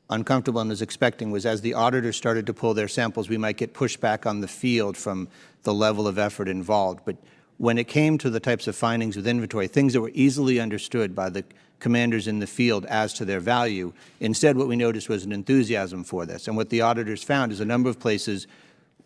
uncomfortable and was expecting was as the auditors started to pull their samples, we might get pushback on the field from the level of effort involved. But when it came to the types of findings with inventory, things that were easily understood by the commanders in the field as to their value, instead what we noticed was an enthusiasm for this. And what the auditors found is a number of places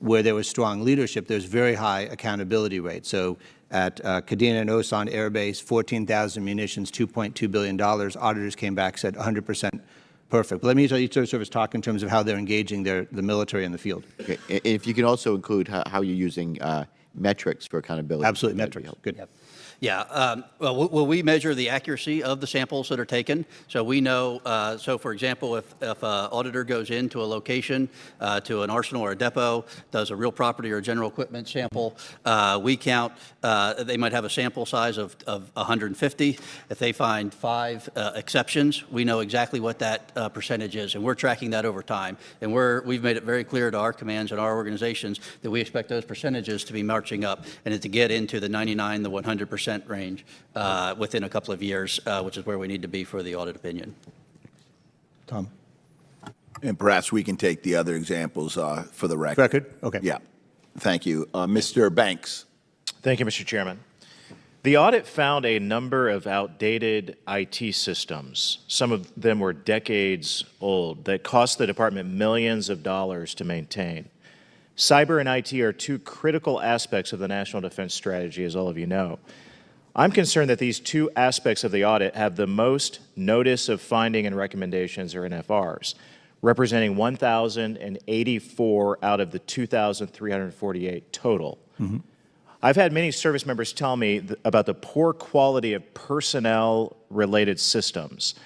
where there was strong leadership, there's very high accountability rates. So at Kadena and Osan Air Base, 14,000 munitions, $2.2 billion. Auditors came back, said 100% perfect. But let me tell each service talk in terms of how they're engaging the military in the field. Okay. If you can also include how you're using metrics for accountability. Absolutely, metrics. Good. Yep. Yeah, well, we measure the accuracy of the samples that are taken. So we know, so for example, if an auditor goes into a location, to an arsenal or a depot, does a real property or general equipment sample, we count, they might have a sample size of 150. If they find 5 exceptions, we know exactly what that percentage is, and we're tracking that over time. And we've made it very clear to our commands and our organizations that we expect those percentages to be marching up and to get into the 99, the 100% range within a couple of years, which is where we need to be for the audit opinion. Tom. And perhaps we can take the other examples for the record. Record? Okay. Yeah. Thank you. Mr. Banks. Thank you, Mr. Chairman. The audit found a number of outdated IT systems. Some of them were decades old that cost the department millions of dollars to maintain. Cyber and IT are 2 critical aspects of the national defense strategy, as all of you know. I'm concerned that these 2 aspects of the audit have the most notice of finding and recommendations, or NFRs, representing 1,084 out of the 2,348 total. I've had many service members tell me about the poor quality of personnel-related systems.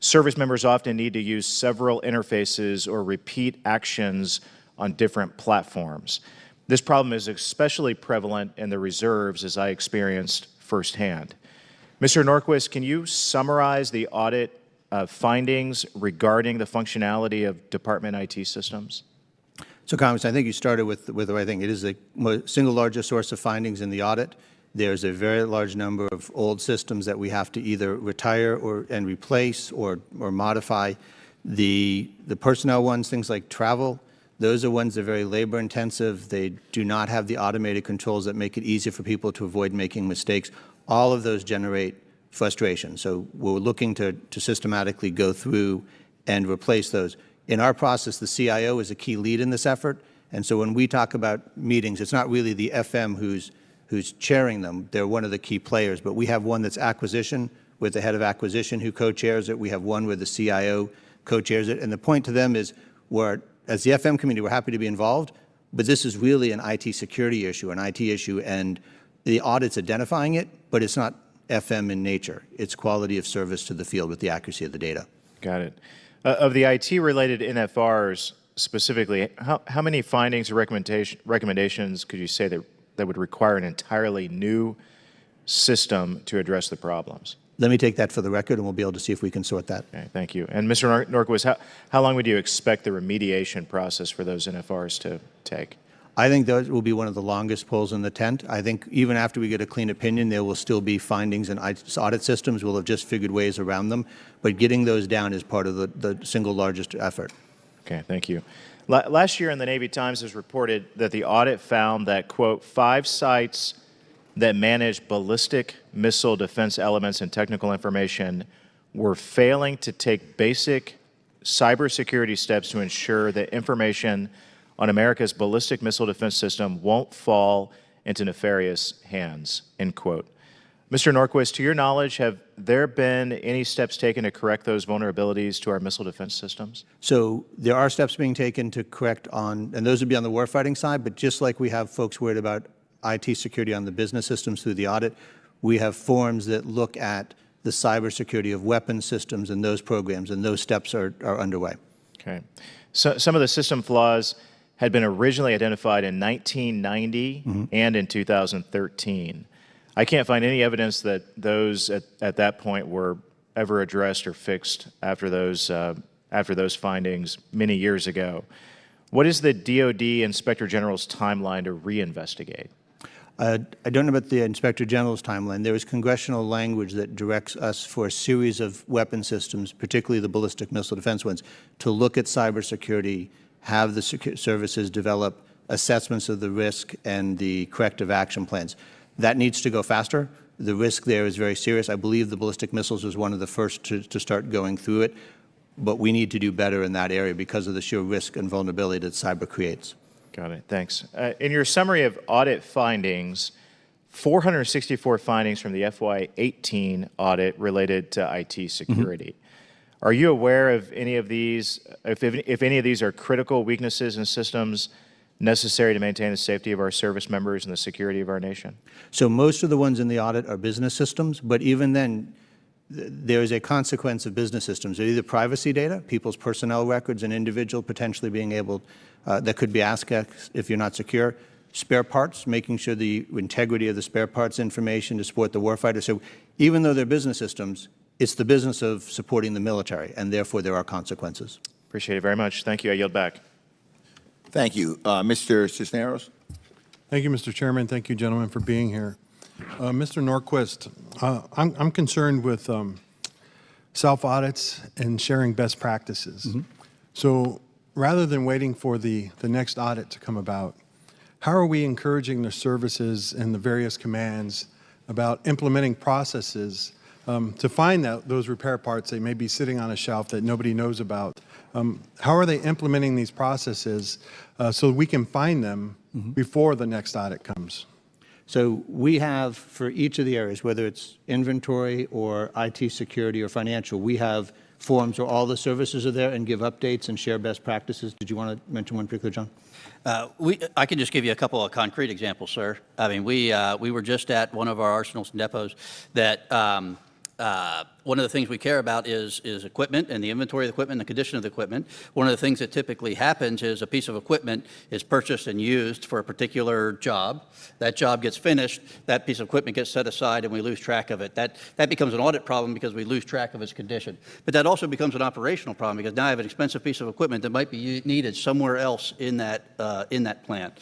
Service members often need to use several interfaces or repeat actions on different platforms. This problem is especially prevalent in the reserves, as I experienced firsthand. Mr. Norquist, can you summarize the audit findings regarding the functionality of department IT systems? So, Congressman, I think you started with the right thing. It is the single largest source of findings in the audit. There's a very large number of old systems that we have to either retire and replace or modify. The personnel ones, things like travel, those are ones that are very labor intensive. They do not have the automated controls that make it easier for people to avoid making mistakes. All of those generate frustration. So we're looking to systematically go through and replace those. In our process, the CIO is a key lead in this effort. And so when we talk about meetings, it's not really the FM who's chairing them. They're one of the key players. But we have one that's acquisition with the head of acquisition who co-chairs it. We have one where the CIO co-chairs it. And the point to them is as the FM community, we're happy to be involved, but this is really an IT security issue, an IT issue, and the audit's identifying it, but it's not FM in nature. It's quality of service to the field with the accuracy of the data. Got it. Of the IT-related NFRs specifically, how many findings or recommendations could you say that would require an entirely new system to address the problems? Let me take that for the record, and we'll be able to see if we can sort that. Okay, thank you. And Mr. Norquist, how long would you expect the remediation process for those NFRs to take? I think those will be one of the longest poles in the tent. I think even after we get a clean opinion, there will still be findings, and audit systems will have just figured ways around them. But getting those down is part of the single largest effort. Okay, thank you. Last year in the Navy Times, it was reported that the audit found that, quote, 5 sites that manage ballistic missile defense elements and technical information were failing to take basic cybersecurity steps to ensure that information on America's ballistic missile defense system won't fall into nefarious hands, end quote. Mr. Norquist, to your knowledge, have there been any steps taken to correct those vulnerabilities to our missile defense systems? So there are steps being taken to correct on, and those would be on the warfighting side, but just like we have folks worried about IT security on the business systems through the audit, we have forums that look at the cybersecurity of weapons systems and those programs, and those steps are underway. Okay. So some of the system flaws had been originally identified in 1990 and in 2013. I can't find any evidence that those at that point were ever addressed or fixed after those findings many years ago. What is the DoD Inspector General's timeline to reinvestigate? I don't know about the Inspector General's timeline. There is congressional language that directs us for a series of weapon systems, particularly the ballistic missile defense ones, to look at cybersecurity, have the services develop assessments of the risk and the corrective action plans. That needs to go faster. The risk there is very serious. I believe the ballistic missiles was one of the first to start going through it, but we need to do better in that area because of the sheer risk and vulnerability that cyber creates. Got it. Thanks. In your summary of audit findings, 464 findings from the FY18 audit related to IT security. Are you aware of any of these, if any of these are critical weaknesses in systems necessary to maintain the safety of our service members and the security of our nation? So most of the ones in the audit are business systems, but even then, there is a consequence of business systems. They're either privacy data, people's personnel records, an individual potentially being able, that could be ASCII if you're not secure, spare parts, making sure the integrity of the spare parts information to support the warfighter. So even though they're business systems, it's the business of supporting the military, and therefore there are consequences. Appreciate it very much. Thank you. I yield back. Thank you. Mr. Cisneros? Thank you, Mr. Chairman. Thank you, gentlemen, for being here. Mr. Norquist, I'm concerned with self-audits and sharing best practices. So rather than waiting for the next audit to come about, how are we encouraging the services and the various commands about implementing processes to find those repair parts that may be sitting on a shelf that nobody knows about? How are they implementing these processes so we can find them before the next audit comes? So we have, for each of the areas, whether it's inventory or IT security or financial, we have forums where all the services are there and give updates and share best practices. Did you want to mention one particular, John? I can just give you a couple of concrete examples, sir. I mean, we were just at one of our arsenals and depots that one of the things we care about is equipment and the inventory of the equipment and the condition of the equipment. One of the things that typically happens is a piece of equipment is purchased and used for a particular job. That job gets finished, that piece of equipment gets set aside, and we lose track of it. That becomes an audit problem because we lose track of its condition. But that also becomes an operational problem because now I have an expensive piece of equipment that might be needed somewhere else in that plant.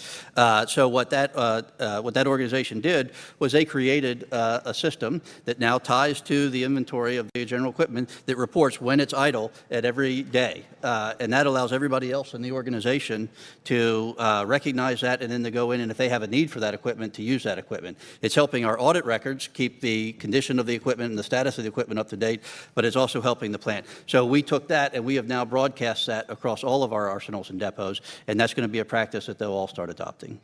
So what that organization did was they created a system that now ties to the inventory of the general equipment that reports when it's idle at every day. And that allows everybody else in the organization to recognize that and then to go in and if they have a need for that equipment, to use that equipment. It's helping our audit records keep the condition of the equipment and the status of the equipment up to date, but it's also helping the plant. So we took that and we have now broadcast that across all of our arsenals and depots, and that's going to be a practice that they'll all start adopting.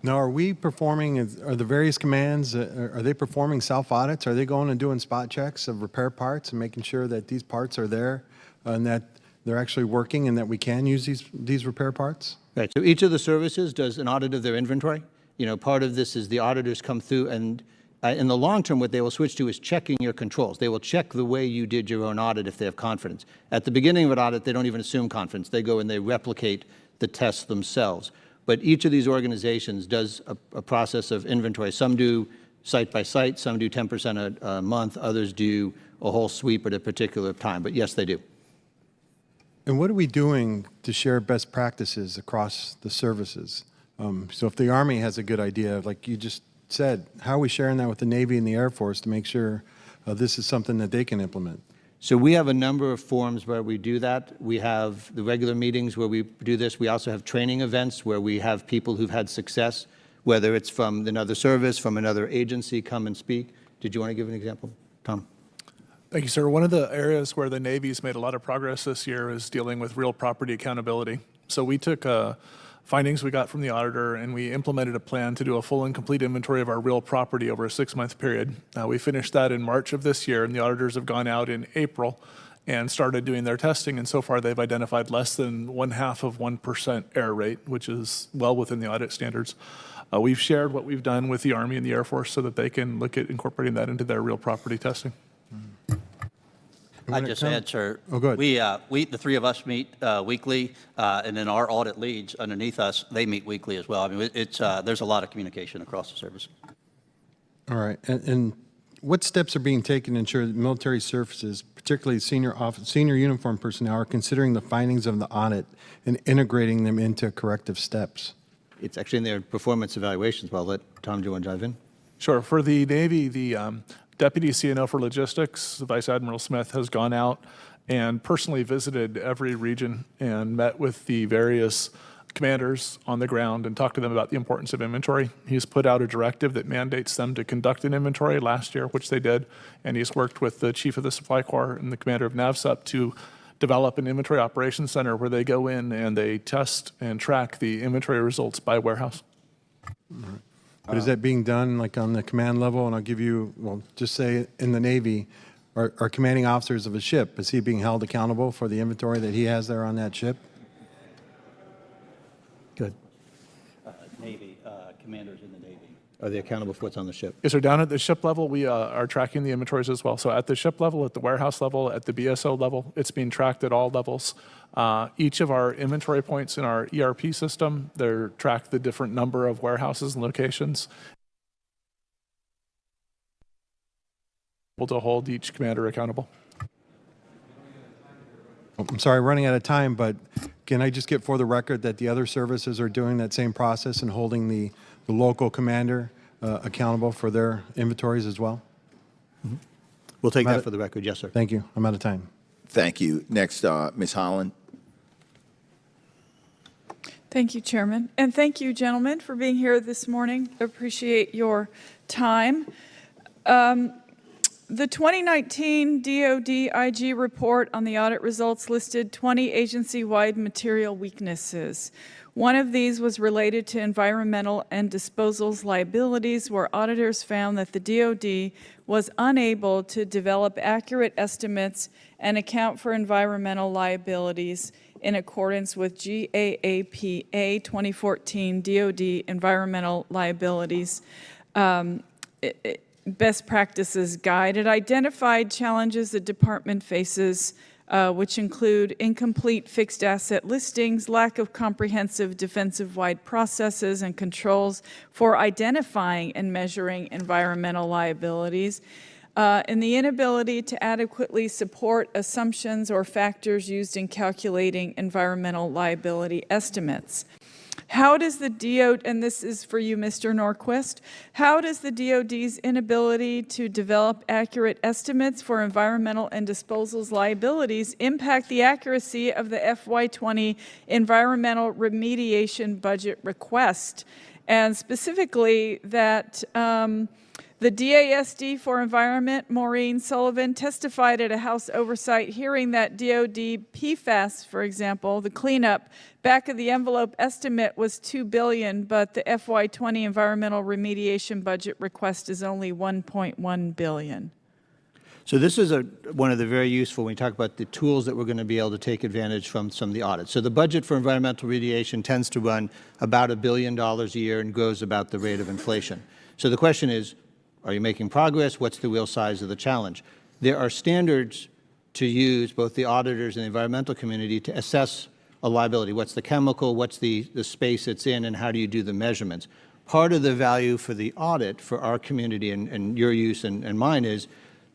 Now, are we performing, are the various commands, are they performing self-audits? Are they going and doing spot checks of repair parts and making sure that these parts are there and that they're actually working and that we can use these repair parts? Right. So each of the services does an audit of their inventory. You know, part of this is the auditors come through and in the long term, what they will switch to is checking your controls. They will check the way you did your own audit if they have confidence. At the beginning of an audit, they don't even assume confidence. They go and they replicate the tests themselves. But each of these organizations does a process of inventory. Some do site by site, some do 10% a month, others do a whole sweep at a particular time. But yes, they do. And what are we doing to share best practices across the services? So if the Army has a good idea, like you just said, how are we sharing that with the Navy and the Air Force to make sure this is something that they can implement? So we have a number of forums where we do that. We have the regular meetings where we do this. We also have training events where we have people who've had success, whether it's from another service, from another agency, come and speak. Did you want to give an example, Tom? Thank you, sir. One of the areas where the Navy's made a lot of progress this year is dealing with real property accountability. So we took findings we got from the auditor, and we implemented a plan to do a full and complete inventory of our real property over a 6-month period. We finished that in March of this year, and the auditors have gone out in April and started doing their testing, and so far they've identified less than 0.5% error rate, which is well within the audit standards. We've shared what we've done with the Army and the Air Force so that they can look at incorporating that into their real property testing. I just add, sir. Oh, go ahead. The three of us meet weekly, and then our audit leads underneath us, they meet weekly as well. I mean, there's a lot of communication across the service. All right. And what steps are being taken to ensure that military services, particularly senior uniform personnel, are considering the findings of the audit and integrating them into corrective steps? It's actually in their performance evaluations. Well, let Tom, do you want to dive in? Sure. For the Navy, the Deputy CNO for Logistics, Vice Admiral Smith, has gone out and personally visited every region and met with the various commanders on the ground and talked to them about the importance of inventory. He's put out a directive that mandates them to conduct an inventory last year, which they did, and he's worked with the Chief of the Supply Corps and the Commander of NAVSUP to develop an inventory operations center where they go in and they test and track the inventory results by warehouse. But is that being done like on the command level? And I'll give you, well, just say in the Navy, are commanding officers of a ship, is he being held accountable for the inventory that he has there on that ship? Good. Navy, commanders in the Navy. Are they accountable for what's on the ship? Yes, sir. Down at the ship level, we are tracking the inventories as well. So at the ship level, at the warehouse level, at the BSO level, it's being tracked at all levels. Each of our inventory points in our ERP system, they're tracked the different number of warehouses and locations. Able to hold each commander accountable. I'm sorry, running out of time, but can I just get for the record that the other services are doing that same process and holding the local commander accountable for their inventories as well? Mm-hmm. We'll take that for the record. Yes, sir. Thank you. I'm out of time. Thank you. Next, Ms. Holland. Thank you, Chairman. And thank you, gentlemen, for being here this morning. Appreciate your time. The 2019 DoD IG report on the audit results listed 20 agency-wide material weaknesses. One of these was related to environmental and disposals liabilities, where auditors found that the DoD was unable to develop accurate estimates and account for environmental liabilities in accordance with GAAPA 2014 DoD Environmental Liabilities Best Practices Guide. It identified challenges the department faces, which include incomplete fixed asset listings, lack of comprehensive defensive-wide processes and controls for identifying and measuring environmental liabilities, and the inability to adequately support assumptions or factors used in calculating environmental liability estimates. How does the DoD, and this is for you, Mr. Norquist, how does the DoD's inability to develop accurate estimates for environmental and disposals liabilities impact the accuracy of the FY20 environmental remediation budget request? And specifically that the DASD for Environment, Maureen Sullivan, testified at a House oversight hearing that DoD PFAS, for example, the cleanup, back of the envelope estimate was $2 billion, but the FY20 environmental remediation budget request is only $1.1 billion. So this is one of the very useful when we talk about the tools that we're going to be able to take advantage from some of the audits. So the budget for environmental remediation tends to run about $1 billion a year and grows about the rate of inflation. So the question is, are you making progress? What's the real size of the challenge? There are standards to use, both the auditors and the environmental community, to assess a liability. What's the chemical? What's the space it's in? And how do you do the measurements? Part of the value for the audit for our community and your use and mine is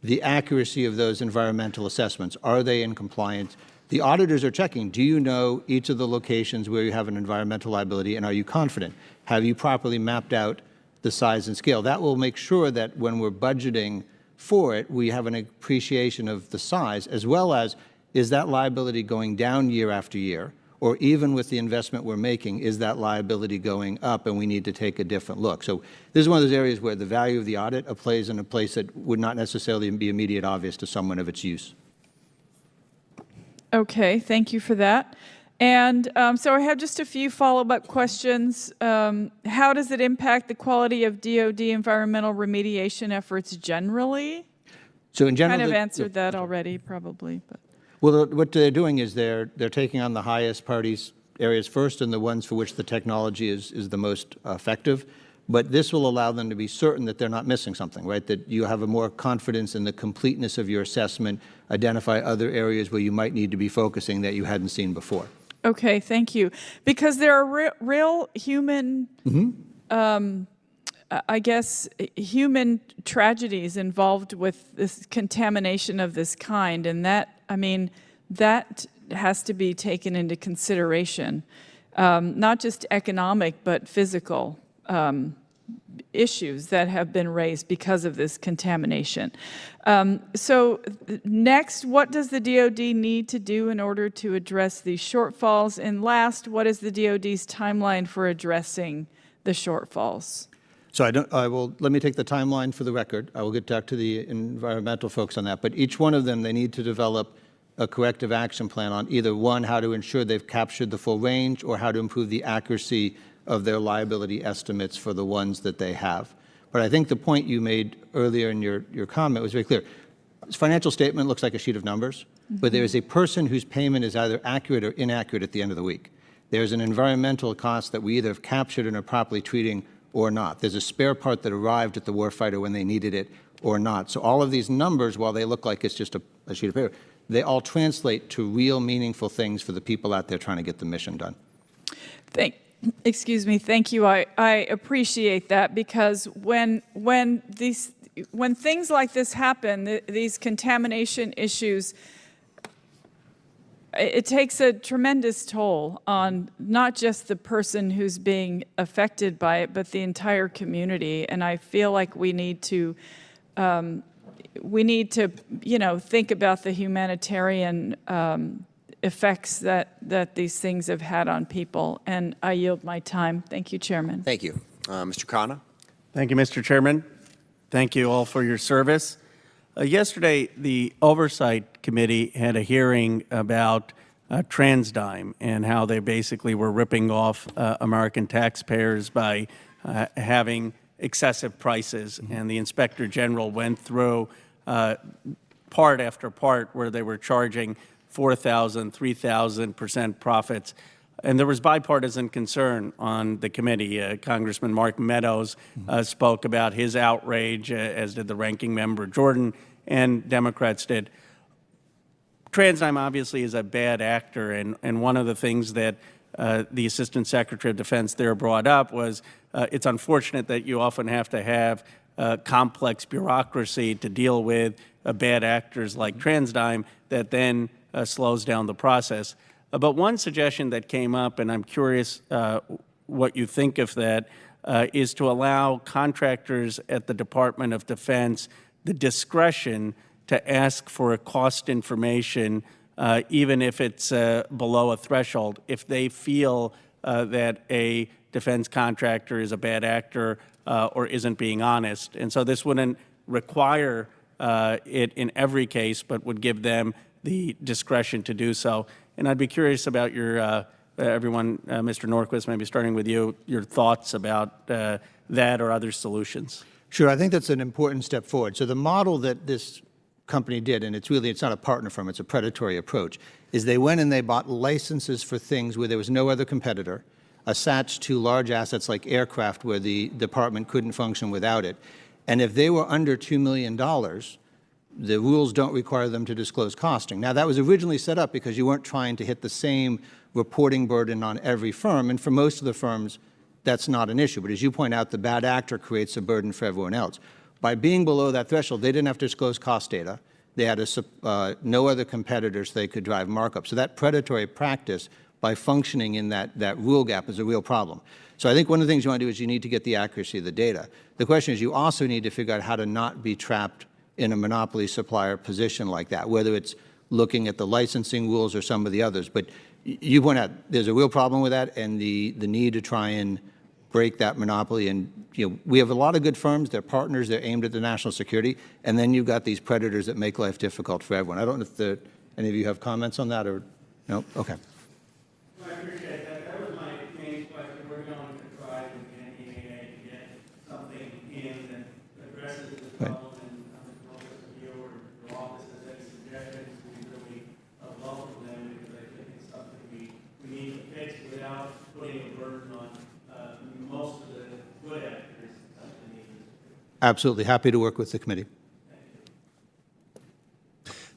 the accuracy of those environmental assessments. Are they in compliance? The auditors are checking. Do you know each of the locations where you have an environmental liability, and are you confident? Have you properly mapped out the size and scale? That will make sure that when we're budgeting for it, we have an appreciation of the size, as well as, is that liability going down year after year? Or even with the investment we're making, is that liability going up and we need to take a different look? So this is one of those areas where the value of the audit plays in a place that would not necessarily be immediate obvious to someone of its use. Okay, thank you for that. And so I have just a few follow-up questions. How does it impact the quality of DoD environmental remediation efforts generally? So in general, Kind of answered that already, probably. But. Well, what they're doing is they're taking on the highest priorities areas first and the ones for which the technology is the most effective. But this will allow them to be certain that they're not missing something, right? That you have a more confidence in the completeness of your assessment, identify other areas where you might need to be focusing that you hadn't seen before. Okay, thank you. Because there are real human, I guess, human tragedies involved with this contamination of this kind. And that, I mean, that has to be taken into consideration, not just economic, but physical issues that have been raised because of this contamination. So next, what does the DoD need to do in order to address these shortfalls? And last, what is the DoD's timeline for addressing the shortfalls? So let me take the timeline for the record. I will get back to the environmental folks on that. But each one of them, they need to develop a corrective action plan on either one, how to ensure they've captured the full range, or how to improve the accuracy of their liability estimates for the ones that they have. But I think the point you made earlier in your comment was very clear. This financial statement looks like a sheet of numbers, but there is a person whose payment is either accurate or inaccurate at the end of the week. There's an environmental cost that we either have captured and are properly treating or not. There's a spare part that arrived at the warfighter when they needed it or not. So all of these numbers, while they look like it's just a sheet of paper, they all translate to real meaningful things for the people out there trying to get the mission done. Excuse me, thank you. I appreciate that, because when things like this happen, these contamination issues, it takes a tremendous toll on not just the person who's being affected by it, but the entire community. And I feel like we need to, think about the humanitarian effects that these things have had on people. And I yield my time. Thank you, Chairman. Thank you. Mr. Khanna? Thank you, Mr. Chairman. Thank you all for your service. Yesterday, the Oversight Committee had a hearing about TransDigm and how they basically were ripping off American taxpayers by having excessive prices. And the Inspector General went through part after part where they were charging 4,000, 3,000% profits. And there was bipartisan concern on the committee. Congressman Mark Meadows spoke about his outrage, as did the ranking member Jordan, and Democrats did. TransDigm obviously is a bad actor, and one of the things that the Assistant Secretary of Defense there brought up was it's unfortunate that you often have to have complex bureaucracy to deal with bad actors like TransDigm that then slows down the process. But one suggestion that came up, and I'm curious what you think of that, is to allow contractors at the Department of Defense the discretion to ask for a cost information, even if it's below a threshold, if they feel that a defense contractor is a bad actor or isn't being honest. And so this wouldn't require it in every case, but would give them the discretion to do so. And I'd be curious about your, everyone, Mr. Norquist, maybe starting with you, your thoughts about that or other solutions. Sure, I think that's an important step forward. So the model that this company did, and it's not a partner firm, it's a predatory approach, is they went and they bought licenses for things where there was no other competitor, attached to large assets like aircraft where the department couldn't function without it. And if they were under $2 million, the rules don't require them to disclose costing. Now, that was originally set up because you weren't trying to hit the same reporting burden on every firm, and for most of the firms, that's not an issue. But as you point out, the bad actor creates a burden for everyone else. By being below that threshold, they didn't have to disclose cost data. They had no other competitors they could drive markup. So that predatory practice, by functioning in that rule gap, is a real problem. So I think one of the things you want to do is you need to get the accuracy of the data. The question is you also need to figure out how to not be trapped in a monopoly supplier position like that, whether it's looking at the licensing rules or some of the others. But you point out there's a real problem with that, and the need to try and break that monopoly. And we have a lot of good firms. They're partners. They're aimed at the national security. And then you've got these predators that make life difficult for everyone. I don't know if any of you have comments on that or no? Okay. putting a burden on most of the good actors. Absolutely. Happy to work with the committee.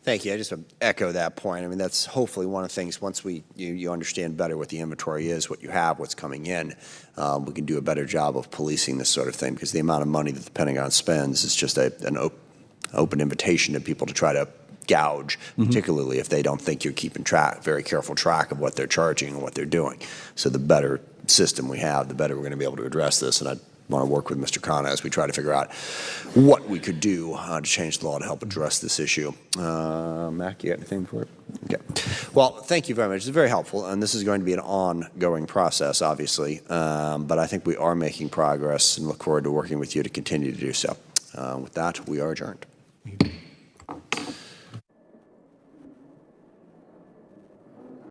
Thank you. I just want to echo that point. I mean, that's hopefully one of the things, once you understand better what the inventory is, what you have, what's coming in, we can do a better job of policing this sort of thing, because the amount of money that the Pentagon spends is just an open invitation to people to try to gouge, particularly if they don't think you're keeping very careful track of what they're charging and what they're doing. So the better system we have, the better we're going to be able to address this. And I want to work with Mr. Khanna as we try to figure out what we could do to change the law to help address this issue. Mac, you got anything for it? Okay. Well, thank you very much. It's very helpful, and this is going to be an ongoing process, obviously, but I think we are making progress and look forward to working with you to continue to do so. With that, we are adjourned.